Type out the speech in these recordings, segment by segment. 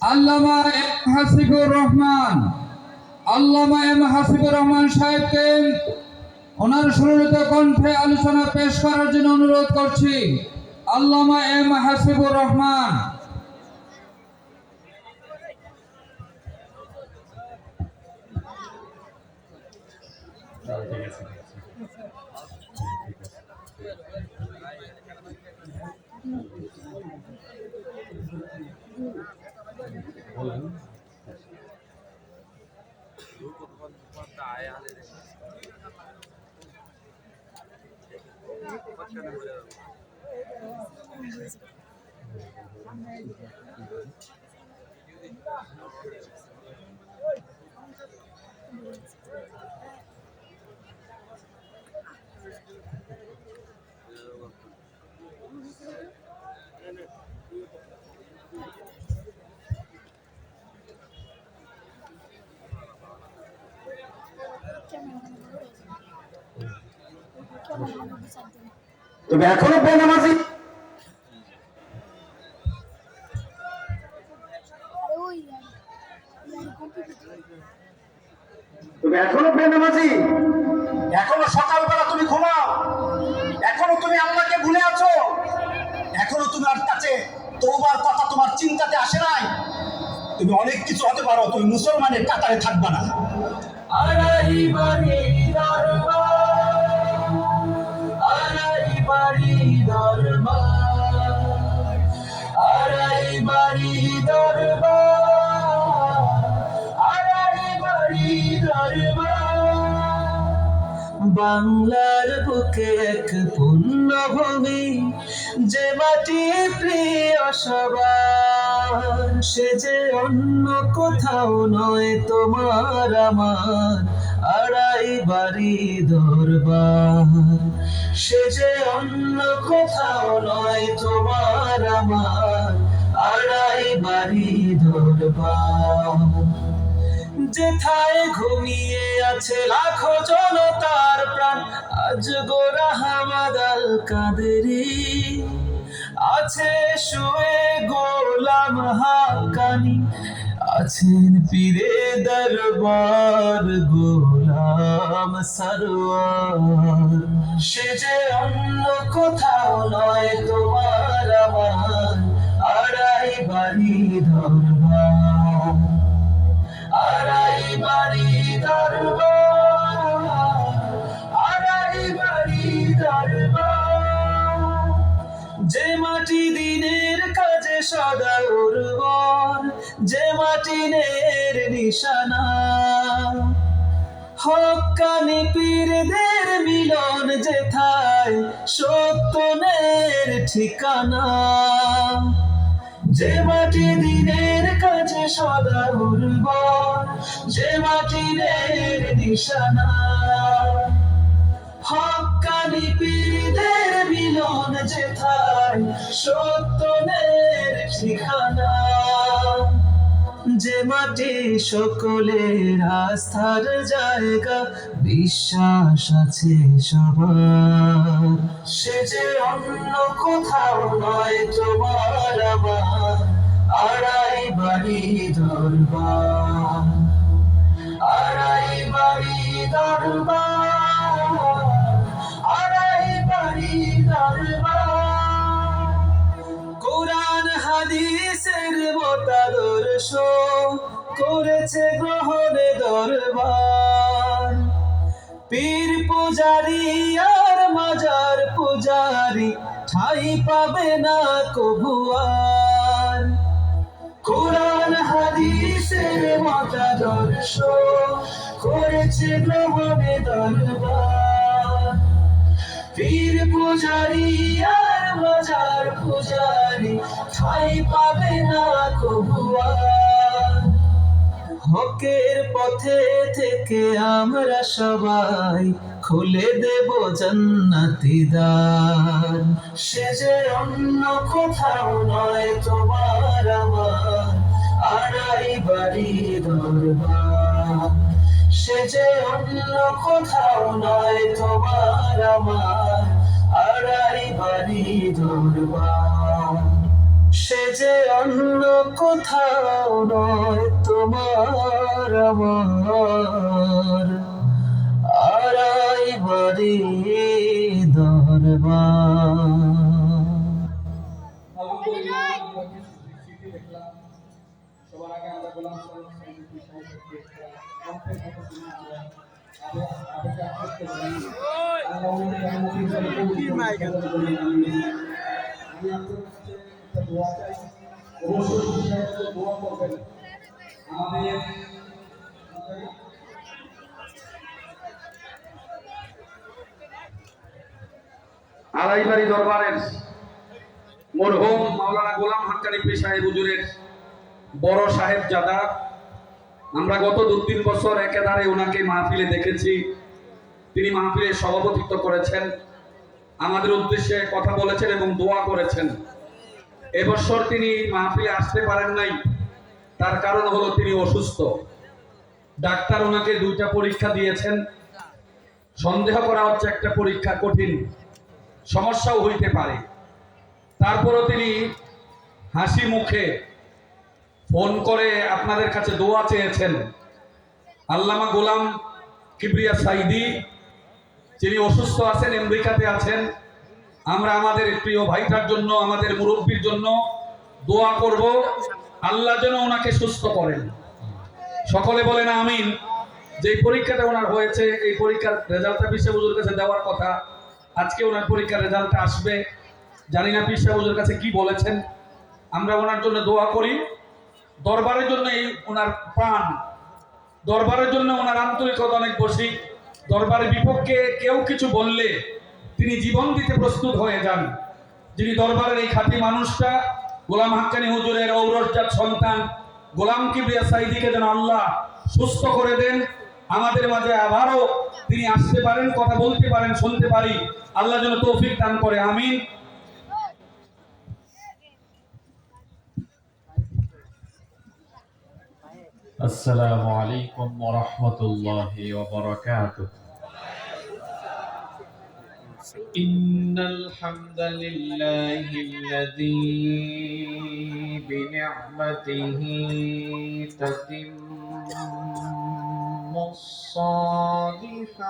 আল্লামা M Hasibur Rahman সাহেবকে ওনার সুরলিত কণ্ঠে আলোচনা পেশ করার জন্য অনুরোধ করছি। আল্লামা এম হাসিবুর রহমান। তুমি এখনো বেনামাজি? তুমি এখনো বেনামাজি? এখনো সকালবেলা তুমি ঘুমাও? এখনো তুমি আল্লাহকে ভুলে আছো? এখনো তুমি আর কাছে তওবার কথা তোমার চিন্তাতে আসে নাই? তুমি অনেক কিছু হতে পারো, তুমি মুসলমানের কাতারে থাকবা না। বাংলার বুকে এক পুণ্যভূমি, যে মাটি প্রিয় সবার, সে যে অন্য কোথাও নয় তোমার আমার আড়াই বাড়ি দরবার। সে যে অন্য কোথাও নয় তোমার আমার আড়াই বাড়ি দরবার। যেথায় ঘুমিয়ে আছে লাখো জনতার প্রাণ, আজ গোরা হামাদ আল কাদেরি আছে শুয়ে গোলাম হাক্কানি, আছেন পীরে দরবার গোলাম সরওয়ার। সে যে অন্য কোথাও নয় তোমার আমার আড়াই বাড়ি দরবার। আড়াই বাড়ি দরবার, আড়াই বাড়ি দরবার। যে মাটি দিনের কাজে সদা উর্বর, যে মাটি নের নিশানা, হক্কানি পীরদের মিলন যেথায় সত্যনের ঠিকানা। যে মাটি দিনের কাছে সদা উর্বর, যে মাটি নের নিশানা, হক্কানি পীরদের মিলন যেথায় সত্যনের ঠিকানা। যে মাটি সকলের আস্থার জায়গা, বিশ্বাস আছে সবার, সে যে অন্য কোথাও নয় তোমার আমার আড়াই বাড়ি দরবার। আড়াই বাড়ি দরবার, আড়াই বাড়ি দরবার। কোরআন হাদিসের মতাদর্শ করেছে গ্রহণে দরবার। পীর পূজারি আর মাজার পূজারি ঠাই পাবে না কভু আর। কোরআন হাদিসের মতাদর্শ করেছে গ্রহণে দরবার। পীর পূজারি আর মাজার পূজারি ঠাই পাবে না কভু আর। হকের পথে থেকে আমরা সবাই খুলে দেব জান্নাতি দ্বার। সে যে অন্য কোথাও নয় তোমার আমার আড়াই বাড়ি দরবার। সে যে অন্য কোথাও নয় তোমার আমার আড়াই বাড়ি দরবার। সে যে অন্য কোথাও নয় তোমার আমার আড়াই বাড়ি দরবার। আলহামদুলিল্লাহ, আমরা কিছু স্মৃতি দেখলাম। সবার আগে আমরা গোলাম সাহেব সাহেবকে দেখলাম। কণ্ঠের কথা শুনে আমরা আবেগে আপ্লুত হই। আল্লাহ ওনাকে জান্নাতুল ফেরদৌস কবুল করুন। আমিন। আমি আপনাদের কাছে একটা দোয়া চাই। অবশ্যই সাহেবকে দোয়া করবেন। আমাদের আড়াইবাড়ি দরবারের মরহুম মাওলানা গোলাম হাক্কানি পীর সাহেব হুজুরের বড় সাহেবজাদা, আমরা গত 2-3 বছর একেবারে ওনাকে মাহফিলে দেখেছি। তিনি মাহফিলে সভাপতিত্ব করেছেন, আমাদের উদ্দেশ্যে কথা বলেছেন এবং দোয়া করেছেন। এবছর তিনি মাহফিলে আসতে পারেন নাই, তার কারণ হলো তিনি অসুস্থ। ডাক্তার ওনাকে 2টা পরীক্ষা দিয়েছেন। সন্দেহ করা হচ্ছে একটা পরীক্ষা কঠিন, সমস্যাও হইতে পারে। তারপরও তিনি হাসি মুখে ফোন করে আপনাদের কাছে দোয়া চেয়েছেন। আল্লামা গোলাম কিবরিয়া সাইদি যিনি অসুস্থ আছেন, আমেরিকাতে আছেন, আমরা আমাদের প্রিয় ভাইটার জন্য, আমাদের মুরব্বীর জন্য দোয়া করব, আল্লাহ যেন ওনাকে সুস্থ করেন। সকলে বলেন আমিন। যে পরীক্ষাটা ওনার হয়েছে, এই পরীক্ষার রেজাল্টটা পীর সাহেব হুজুরের কাছে দেওয়ার কথা। আজকে ওনার পরীক্ষার রেজাল্টটা আসবে, জানি না পীর সাহেব হুজুরের কাছে কি বলেছেন। আমরা ওনার জন্য দোয়া করি। দরবারের জন্য এই ওনার প্রাণ, দরবারের জন্য ওনার আন্তরিকতা অনেক বেশি। দরবারের বিপক্ষে কেউ কিছু বললে তিনি জীবন দিতে প্রস্তুত হয়ে যান। যিনি দরবারের এই খাঁটি মানুষটা, গোলাম হাক্কানি হুজুরের ঔরসজাত সন্তান গোলাম কিবরিয়া সাইদিকে যেন আল্লাহ সুস্থ করে দেন, আমাদের মাঝে আবারও তিনি আসতে পারেন, কথা বলতে পারেন, শুনতে পারি, আল্লাহ যেন তৌফিক দান করে, আমিন। السلام عليكم ورحمة الله وبركاته. إن الحمد لله الذي بنعمته تتم الصالحات،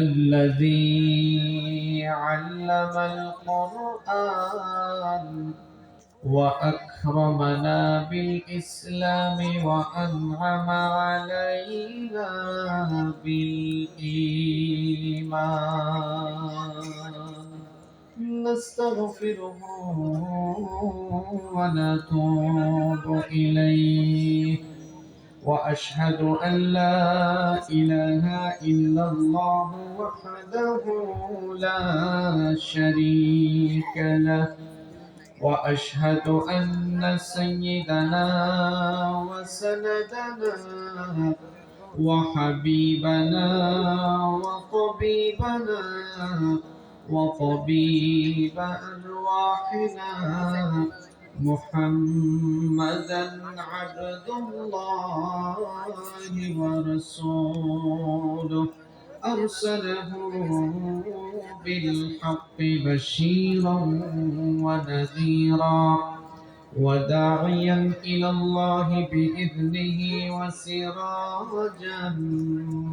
الذي علم القرآن وأكرمنا بالإسلام وأنعم علينا بالإيمان. نستغفره ونتوب إليه، وأشهد أن لا إله إلا الله وحده لا شريك له، وأشهد أن سيدنا وسندنا وحبيبنا وطبيبنا وطبيب أرواحنا محمدا عبد الله ورسوله، أرسله بالحق بشيرا ونذيرا وداعيا إلى الله بإذنه وسراجا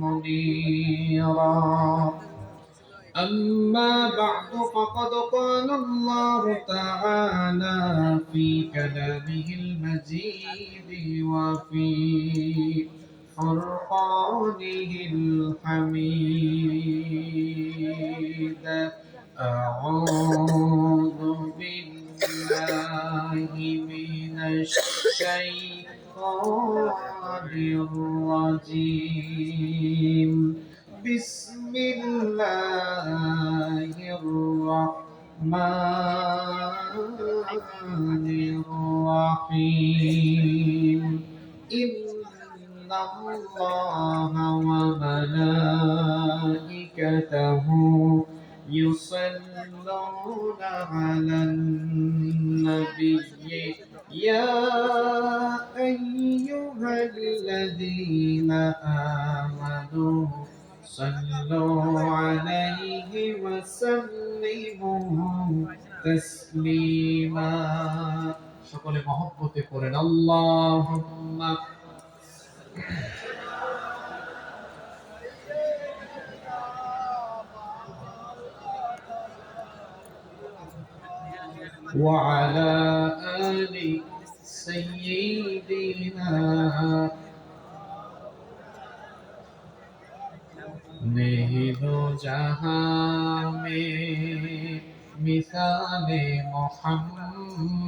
منيرا. أما بعد، فقد قال الله تعالى في كلامه المجيد وفي فرقانه الحميد: أعوذ بالله من الشيطان الرجيم. بسم الله الرحمن الرحيم. إن الله وملائكته يصلون على النبي يا أيها الذين آمنوا صلوا عليه وسلموا تسليما সকলে মহব্বতে পড়েন আল্লাহুম্মা وعلى آل سيدنا नहीं दो जहां में मिसाले मोहम्मद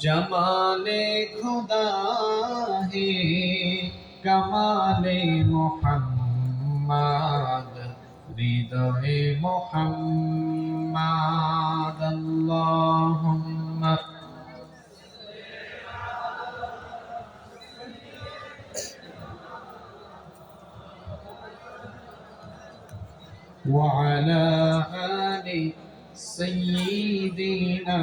जमाले खुदा है कमाले मोहम्मद हृदय मोहम्मद अल्लाहुम्मा وعلى آل سيدنا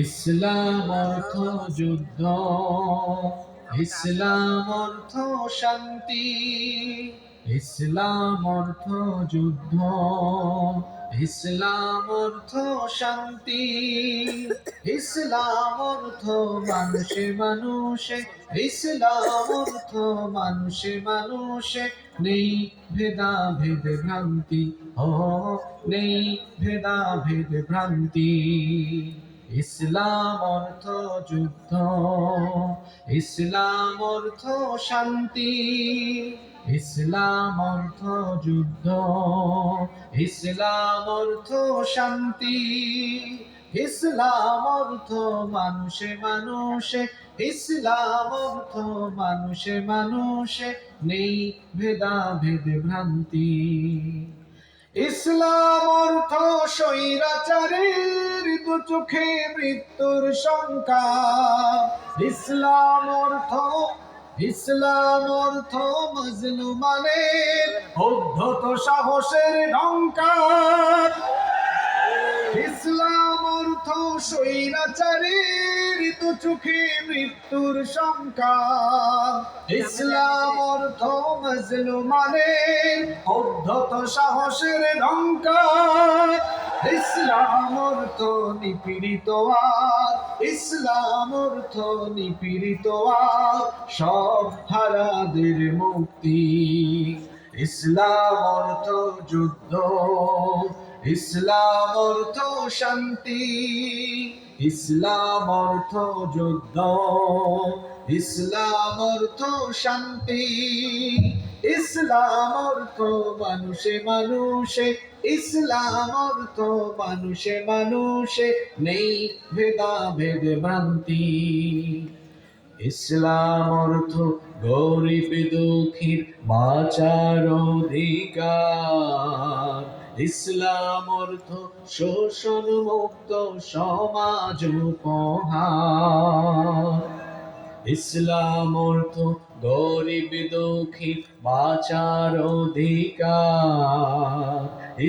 ইসলাম অর্থ যুদ্ধ ইসলাম অর্থ শান্তি ইসলাম অর্থ যুদ্ধ ইসলাম অর্থ শান্তি ইসলাম অর্থ মানুষে মানুষে ইসলাম অর্থ মানুষে মানুষে নেই ভেদাভেদ ভ্রান্তি ও নেই ভেদাভেদ ভ্রান্তি ইসলাম অর্থ যুদ্ধ ইসলাম অর্থ শান্তি ইসলাম অর্থ যুদ্ধ ইসলাম অর্থ শান্তি ইসলাম অর্থ মানুষে মানুষে ইসলাম অর্থ মানুষে মানুষে নেই ভেদাভেদ ভ্রান্তি ইসলাম অর্থ স্বৈরাচারের দু চোখে মৃত্যুর শঙ্কা ইসলাম অর্থ মজলুমানের উদ্ধত সাহসের ঢঙ্কার ইসলাম অর্থ স্বৈরাচারের দু চোখে মৃত্যুর শঙ্কা ইসলাম অর্থ মজলুমানের উদ্ধত সাহসের ঢঙ্কার ইসলাম অর্থ নিপীড়িত আর ইসলাম অর্থ নিপীড়িত আর সব হারাদের মুক্তি ইসলাম অর্থ যুদ্ধ ইসলাম অর্থ শান্তি ইসলাম অর্থ যুদ্ধ ইসলাম অর্থ শান্তি ইসলাম অর্থ মানুষে মানুষে ইসলাম অর্থ মানুষে মানুষে নেই ভেদাভেদ ভ্রান্তি ইসলাম অর্থ গরিব দুঃখীর বাঁচার অধিকার ইসলাম অর্থ শোষণ মুক্ত সমাজ উপহার ইসলাম অর্থ গরিব দুঃখী বাঁচার অধিকার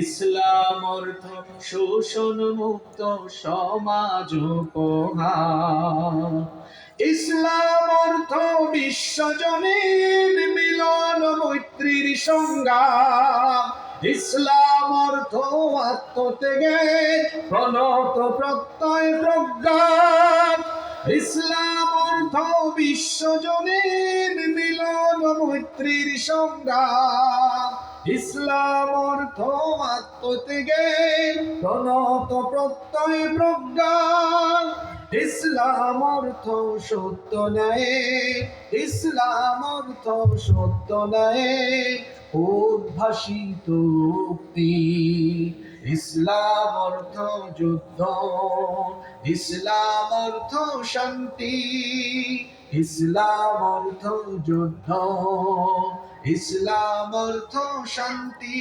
ইসলাম অর্থ শোষণ মুক্ত সমাজ উপহার ইসলাম অর্থ বিশ্বজনীন মিলন মৈত্রীর সংগ্রাম ইসলাম অর্থ আত্মত্যাগের প্রণত প্রত্যয় প্রজ্ঞা ইসলাম অর্থ বিশ্বজনীন মিলন মৈত্রীর সংগ্রাম ইসলাম অর্থ আত্মত্যাগের প্রণত প্রত্যয় প্রজ্ঞা ইসলাম অর্থ সত্য ন্যায় ইসলাম অর্থ সত্য ন্যায় উদ্ভাসিত উক্তি ইসলাম অর্থ যুদ্ধ ইসলাম অর্থ শান্তি ইসলাম অর্থ যুদ্ধ ইসলাম অর্থ শান্তি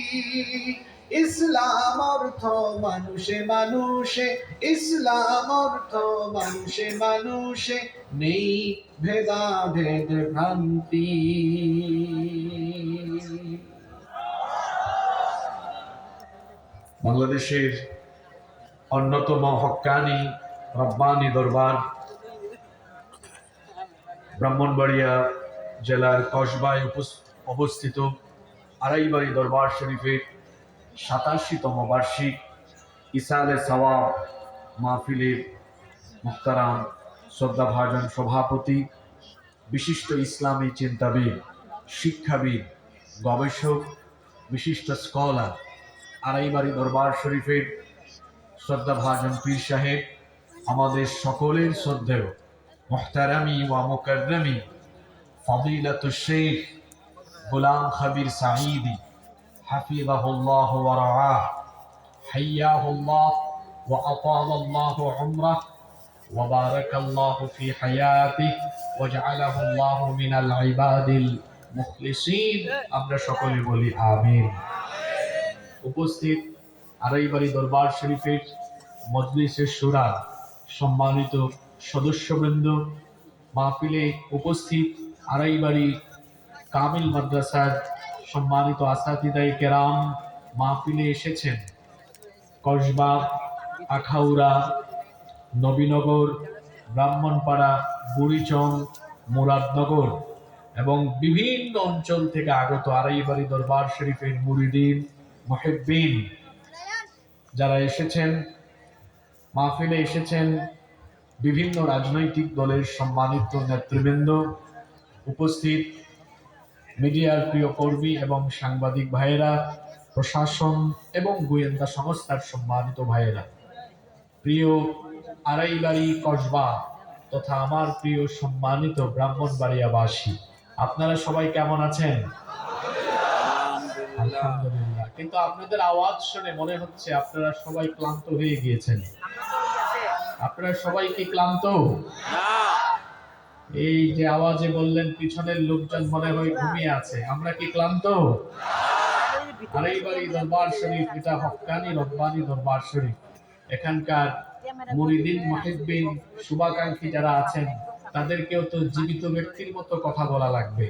ইসলাম অর্থ মানুষে মানুষে ইসলাম অর্থ মানুষে মানুষে নেই ভেদাভেদ ভ্রান্তি বাংলাদেশের অন্যতম হক্কানি রব্বানি দরবার ব্রাহ্মণবাড়িয়া জেলার কসবায় অবস্থিত আড়াইবাড়ি দরবার শরীফের 87তম বার্ষিক ইসালে সওয়াব মাহফিলের মুহতারাম শ্রদ্ধাভাজন সভাপতি, বিশিষ্ট ইসলামী চিন্তাবিদ, শিক্ষাবিদ, গবেষক, বিশিষ্ট স্কলার, আড়াইবাড়ি দরবার শরীফের শ্রদ্ধাভাজন পীর সাহেব, আমাদের সকলের শ্রদ্ধেয় মুহতারামি ওয়া মুকাররমি ফদিলাতুশ শেখ গোলাম খবির সাঈদী হাফিজাহুল্লাহ ওয়া রাআহ হাইয়াহুল্লাহ ওয়া আতালাল্লাহু উমরাহ ওয়া বারাকাল্লাহু ফি হায়াতিহি ওয়া জাআলাহুল্লাহু মিনাল ইবাদিল মুখলিসিন। আমরা সকলে বলি আমিন। উপস্থিত আড়াইবাড়ি দরবার শরীফের মজলিসে শুরা সম্মানিত সদস্যবৃন্দ, মাহফিলে উপস্থিত আড়াইবাড়ি কামিল মাদ্রাসার সম্মানিত আসাতিদায়ে কেরাম, মাহফিলে এসেছেন কসবা, আখাউড়া, নবীনগর, ব্রাহ্মণপাড়া, বুড়িচং, মুরাদনগর এবং বিভিন্ন অঞ্চল থেকে আগত আড়াইবাড়ি দরবার শরীফের মুরিদিন, মুহিব্বিন যারা এসেছেন, মাহফিলে এসেছেন বিভিন্ন রাজনৈতিক দলের সম্মানিত নেতৃবৃন্দ, উপস্থিত মিডিয়ার প্রিয় কর্মী এবং সাংবাদিক ভাইয়েরা, প্রশাসন এবং গোয়েন্দা সংস্থার সম্মানিত ভাইয়েরা, প্রিয় আড়াইবাড়ি কসবা তথা আমার প্রিয় সম্মানিত ব্রাহ্মণবাড়িয়াবাসী, আপনারা সবাই কেমন আছেন? আলহামদুলিল্লাহ। কিন্তু আপনাদের আওয়াজ শুনে মনে হচ্ছে আপনারা সবাই ক্লান্ত হয়ে গিয়েছেন। আপনারা সবাই কি ক্লান্ত? এই যে আওয়াজে বললেন পিছনের লোকজন মনে হয় ঘুমিয়ে আছে, আমরা কি ক্লান্ত? আড়াইবাড়ি দরবার শরীফ এটা হক্কানি রব্বানি দরবার শরীফ। এখানকার মুরিদিন, মুহিব্বিন, শুভাকাঙ্ক্ষী যারা আছেন তাদেরকেও তো জীবিত ব্যক্তির মতো কথা বলা লাগবে,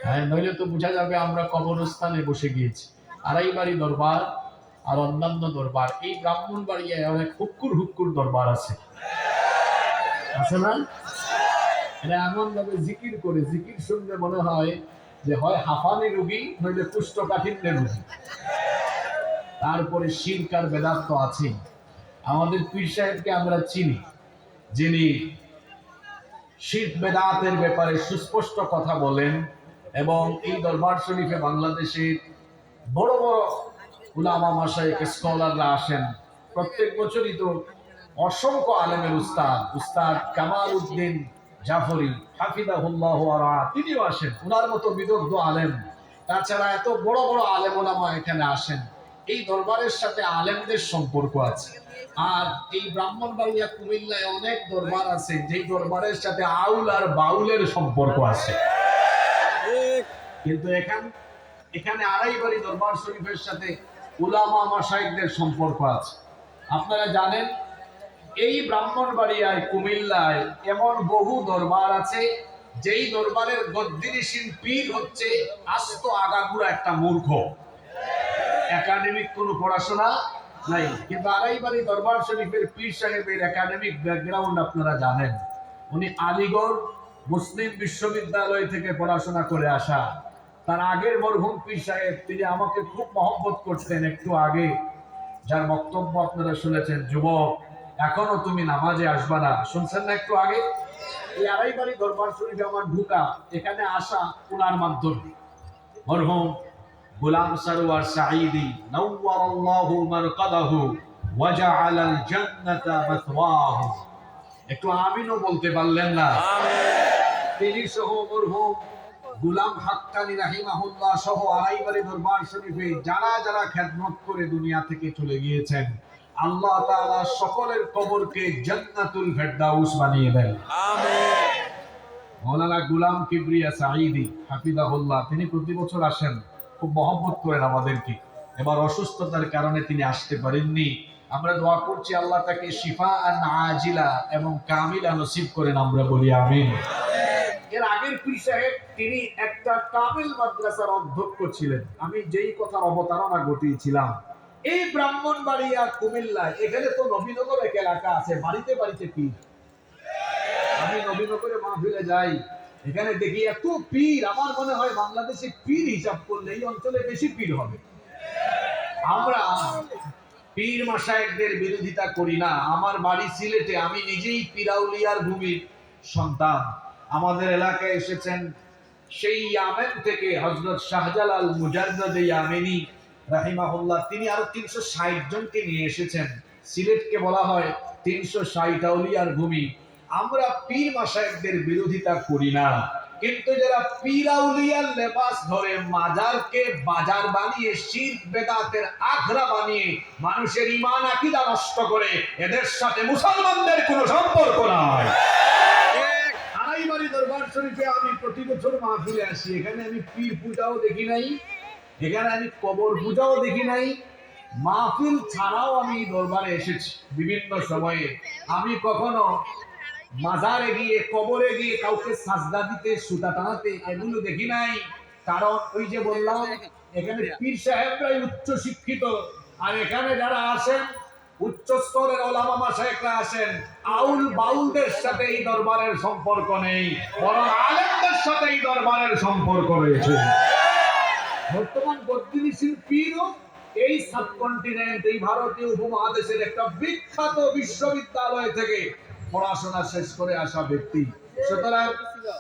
হ্যাঁ, নইলে তো বোঝা যাবে আমরা কবরস্থানে বসে গিয়েছি। আড়াইবাড়ি দরবার আর অন্যান্য দরবার, এই ব্রাহ্মণবাড়িয়ায় অনেক হুক্কুর হুক্কুর দরবার আছে না? এরা এমন ভাবে জিকির করে, জিকির শুনলে মনে হয় যে হয় হাঁফানি রোগী নইলে কুষ্ঠকাঠিন্যের রোগী। তারপরে শিরক আর বেদাত তো আছেই। আমাদের পীর সাহেবকে আমরা চিনি, যিনি শিরক বেদাতের ব্যাপারে সুস্পষ্ট কথা বলেন এবং এই দরবার শরীফে বাংলাদেশের বড় বড় উলামা মাশায়েখ স্কলাররা আসেন। প্রত্যেক বছরই তো অসংখ্য আলেমের উস্তাদ কামাল উদ্দিন জাফরি হাফিজাহুল্লাহ ওয়া রাআহ তিনিও আসেন, ওনার মতো বিদগ্ধ আলেম। তাছাড়া এত বড় বড় আলেম ওলামা এখানে আসেন। এই দরবারের সাথে আলেমদের সম্পর্ক আছে। আর এই ব্রাহ্মণবাড়িয়া কুমিল্লায় অনেক দরবার আছে যেই দরবারের সাথে আউল আর বাউলের সম্পর্ক আছে। কিন্তু এখানে আড়াইবাড়ি দরবার শরীফের সাথে উলামা মাশায়েখদের সম্পর্ক আছে। আপনারা জানেন এই ব্রাহ্মণবাড়িয়ায় কুমিল্লায় এমন বহু দরবার আছে যেই দরবারের গদ্দিনিশীন পীর হচ্ছে আস্ত আগাগুড়া একটা মূর্খ, একাডেমিক কোনো পড়াশোনা নাই। কিন্তু আড়াইবাড়ি দরবার শরীফের পীর সাহেবের একাডেমিক ব্যাকগ্রাউন্ড আপনারা জানেন। উনি আলিগড় মুসলিম বিশ্ববিদ্যালয় থেকে পড়াশোনা করে আসা। তার আগের মরহুম পীর সাহেব, তিনি আমাকে খুব মহব্বত করতেন। একটু আগে যার বক্তব্য আপনারা শুনেছেন, যুবক এখনো তুমি নামাজে আসবা না, শুনছেন না একটু আগে? এই আড়াইবাড়ি দরবার শরীফে আমার ঢুকা, এখানে আসা ওনার মাধ্যমে। মরহুম গোলাম সরওয়ার সাঈদী নাওয়ারাল্লাহু মারকাদাহু ওয়া জাআলাল জান্নাতা মাথওয়াহু, একটু আমিনও বলতে পারলেন না? তিনি সহ মরহুম গোলাম হাক্কানি রাহিমাহুল্লাহ সহ আড়াইবাড়ি দরবার শরীফে যারা যারা খেদমত করে দুনিয়া থেকে চলে গিয়েছেন, আল্লাহ তাআলা সকলের কবরকে জান্নাতুল ফেরদাউস বানিয়ে দেন, আমিন। মাওলানা গোলাম কিবরিয়া সাঈদী হাফিজাহুল্লাহ, তিনি প্রতি বছর আসেন, খুব মহব্বত করেন আমাদেরকে। এবার অসুস্থতার কারণে তিনি আসতে পারেননি। আমরা দোয়া করছি আল্লাহ তাকে শিফাআন আজিলা এবং কামিলা নসিব করেন, আমরা বলি আমিন। এর আগের পীর সাহেব তিনি একটা কামিল মাদ্রাসার অধ্যক্ষ ছিলেন। আমি যেই কথার অবতারণা ঘটিয়েছিলাম, এই ব্রাহ্মণবাড়িয়া কুমিল্লা এখানে তো নবীনগর এক এলাকা আছে, বাড়িতে বাড়িতে পীর। আমি নবীনগরে মাহফিলে যাই, এখানে দেখি এত পীর, আমার মনে হয় বাংলাদেশে পীর হিসাব করলে এই অঞ্চলে বেশি পীর হবে। আমরা পীর মাশায়েখদের বিরোধিতা করি না। আমার বাড়ি সিলেটে, আমি নিজেই পীরাউলিয়ার ভূমির সন্তান। আমাদের এলাকায় এসেছেন সেই ইয়ামেন থেকে হযরত শাহজালাল মুজাদ্দিদ ইয়ামেনী রাহিমাহুল্লাহ, তিনি আরো 360 জনকে নিয়ে এসেছেন। সিলেটকে বলা হয় 360 আউলিয়ার ভূমি। আমরা পীর মাশায়েখদের বিরোধিতা করি না, কিন্তু যারা পীর আউলিয়ার লেবাস ধরে মাজারকে বাজার বানিয়ে শিরক বেদাতের আখড়া বানিয়ে মানুষের ঈমান আকীদা নষ্ট করে, এদের সাথে মুসলমানদের কোনো সম্পর্ক নাই। আড়াইবাড়ি দরবার শরীফে আমি প্রতি বছর মাহফিলে আসি, এখানে আমি পীর পূজাও দেখি নাই, এখানে আমি কবর পূজাও দেখি নাই। মাহফিল ছাড়াও আমি দরবারে এসেছি বিভিন্ন সময়ে। আমি কখনো মাজারে গিয়ে কবরে গিয়ে কাউকে সাজদা দিতে, সুতা টানাতে এগুলো দেখি নাই। কারণ ওই যে বললাম, এখানে পীর সাহেবরাই উচ্চ শিক্ষিত, আর এখানে যারা আসেন উচ্চ স্তরের ওলামা মাশায়েখরা আসেন। আউল বাউলদের সাথে এই দরবারের সম্পর্ক নেই, বরং আলেমদের সাথে এই দরবারের সম্পর্ক রয়েছে। বর্তমান বদ্রিনীশীল পীরও এই সাবকন্টিনেন্ট, এই ভারতীয় উপমহাদেশের একটা বিখ্যাত বিশ্ববিদ্যালয় থেকে পড়াশোনা শেষ করে আসা ব্যক্তি। সুতরাং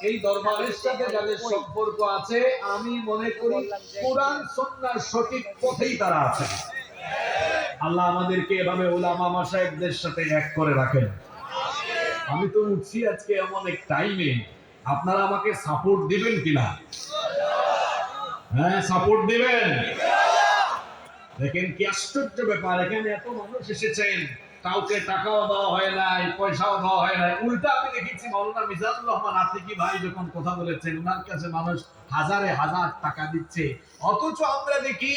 এই দরবারের সাথে যাদের সম্পর্ক আছে, আমি মনে করি কোরআন সুন্নাহর সঠিক পথেই তারা আছে। আল্লাহ আমাদেরকে এভাবে উলামা মাশায়েখদের সাথে এক করে রাখেন। আমি তো উঠছি আজকে এমন এক টাইমে, আপনারা আমাকে সাপোর্ট দিবেন কিনা? হ্যাঁ, সাপোর্ট দিবেন। দেখেন কি আশ্চর্য ব্যাপার, এখানে এত মানুষ এসেছেন, কাউকে টাকাও দেওয়া হয় নাই, পয়সাও দেওয়া হয় নাই। উল্টা আমি দেখেছি মাওলানা মিজানুর রহমান আতিকি ভাই যখন কথা বলেছেন, ওনার কাছে মানুষ হাজারে হাজার টাকা দিচ্ছে। অথচ আমরা দেখি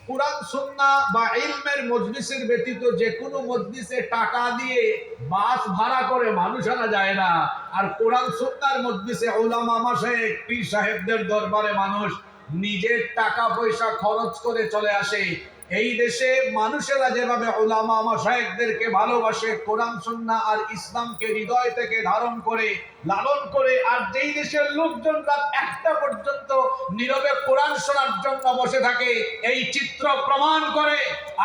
কুরআন সুন্নাহ বা ইলমের মজলিসের ব্যতীত যে কোনো মজলিসে টাকা দিয়ে বাস ভাড়া করে মানুষ আনা যায় না। আর কোরআন সুন্নাহর মজলিসে উলামা মাশায়েখ পীর সাহেবদের দরবারে মানুষ নিজের টাকা পয়সা খরচ করে চলে আসে। এই দেশে মানুষেরা যেভাবে উলামা মাশায়েখদেরকে ভালোবাসে, কোরআন সুন্নাহ আর ইসলামকে হৃদয় থেকে ধারণ করে লালন করে, আর যেই দেশের লোকজন রাত 1টা পর্যন্ত নীরবে কোরআন শোনার জন্য বসে থাকে, এই চিত্র প্রমাণ করে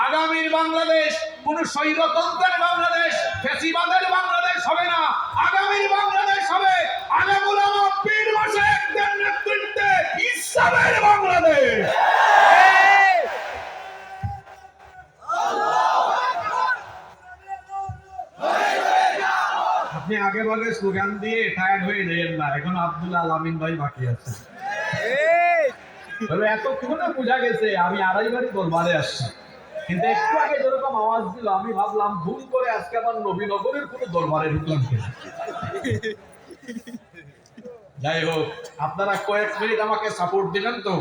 আগামীর বাংলাদেশ কোন স্বৈরতন্ত্রের বাংলাদেশ, ফ্যাসিবাদের বাংলাদেশ হবে না। আগামীর বাংলাদেশ হবে আলেম উলামা পীর মাশায়েখদের নেতৃত্বে ইসলামের বাংলাদেশ। আপনি আগে ভাগে স্লোগান দিয়ে টায়ার্ড হয়ে যাবেন না, এখন আব্দুল আলামিন ভাই বাকি আছে। তবে এতক্ষণে বোঝা গেছে আমি আড়াইবাড়ি দরবারে আসছি, কিন্তু একটু আগে যেরকম আওয়াজ দিল আমি ভাবলাম ভুল করে আজকে আবার নবীনগরের কোনো দরবারে ঢুকলাম কিনা। যাই হোক, আপনারা কয়েক মিনিট আমাকে সাপোর্ট দিবেন তো।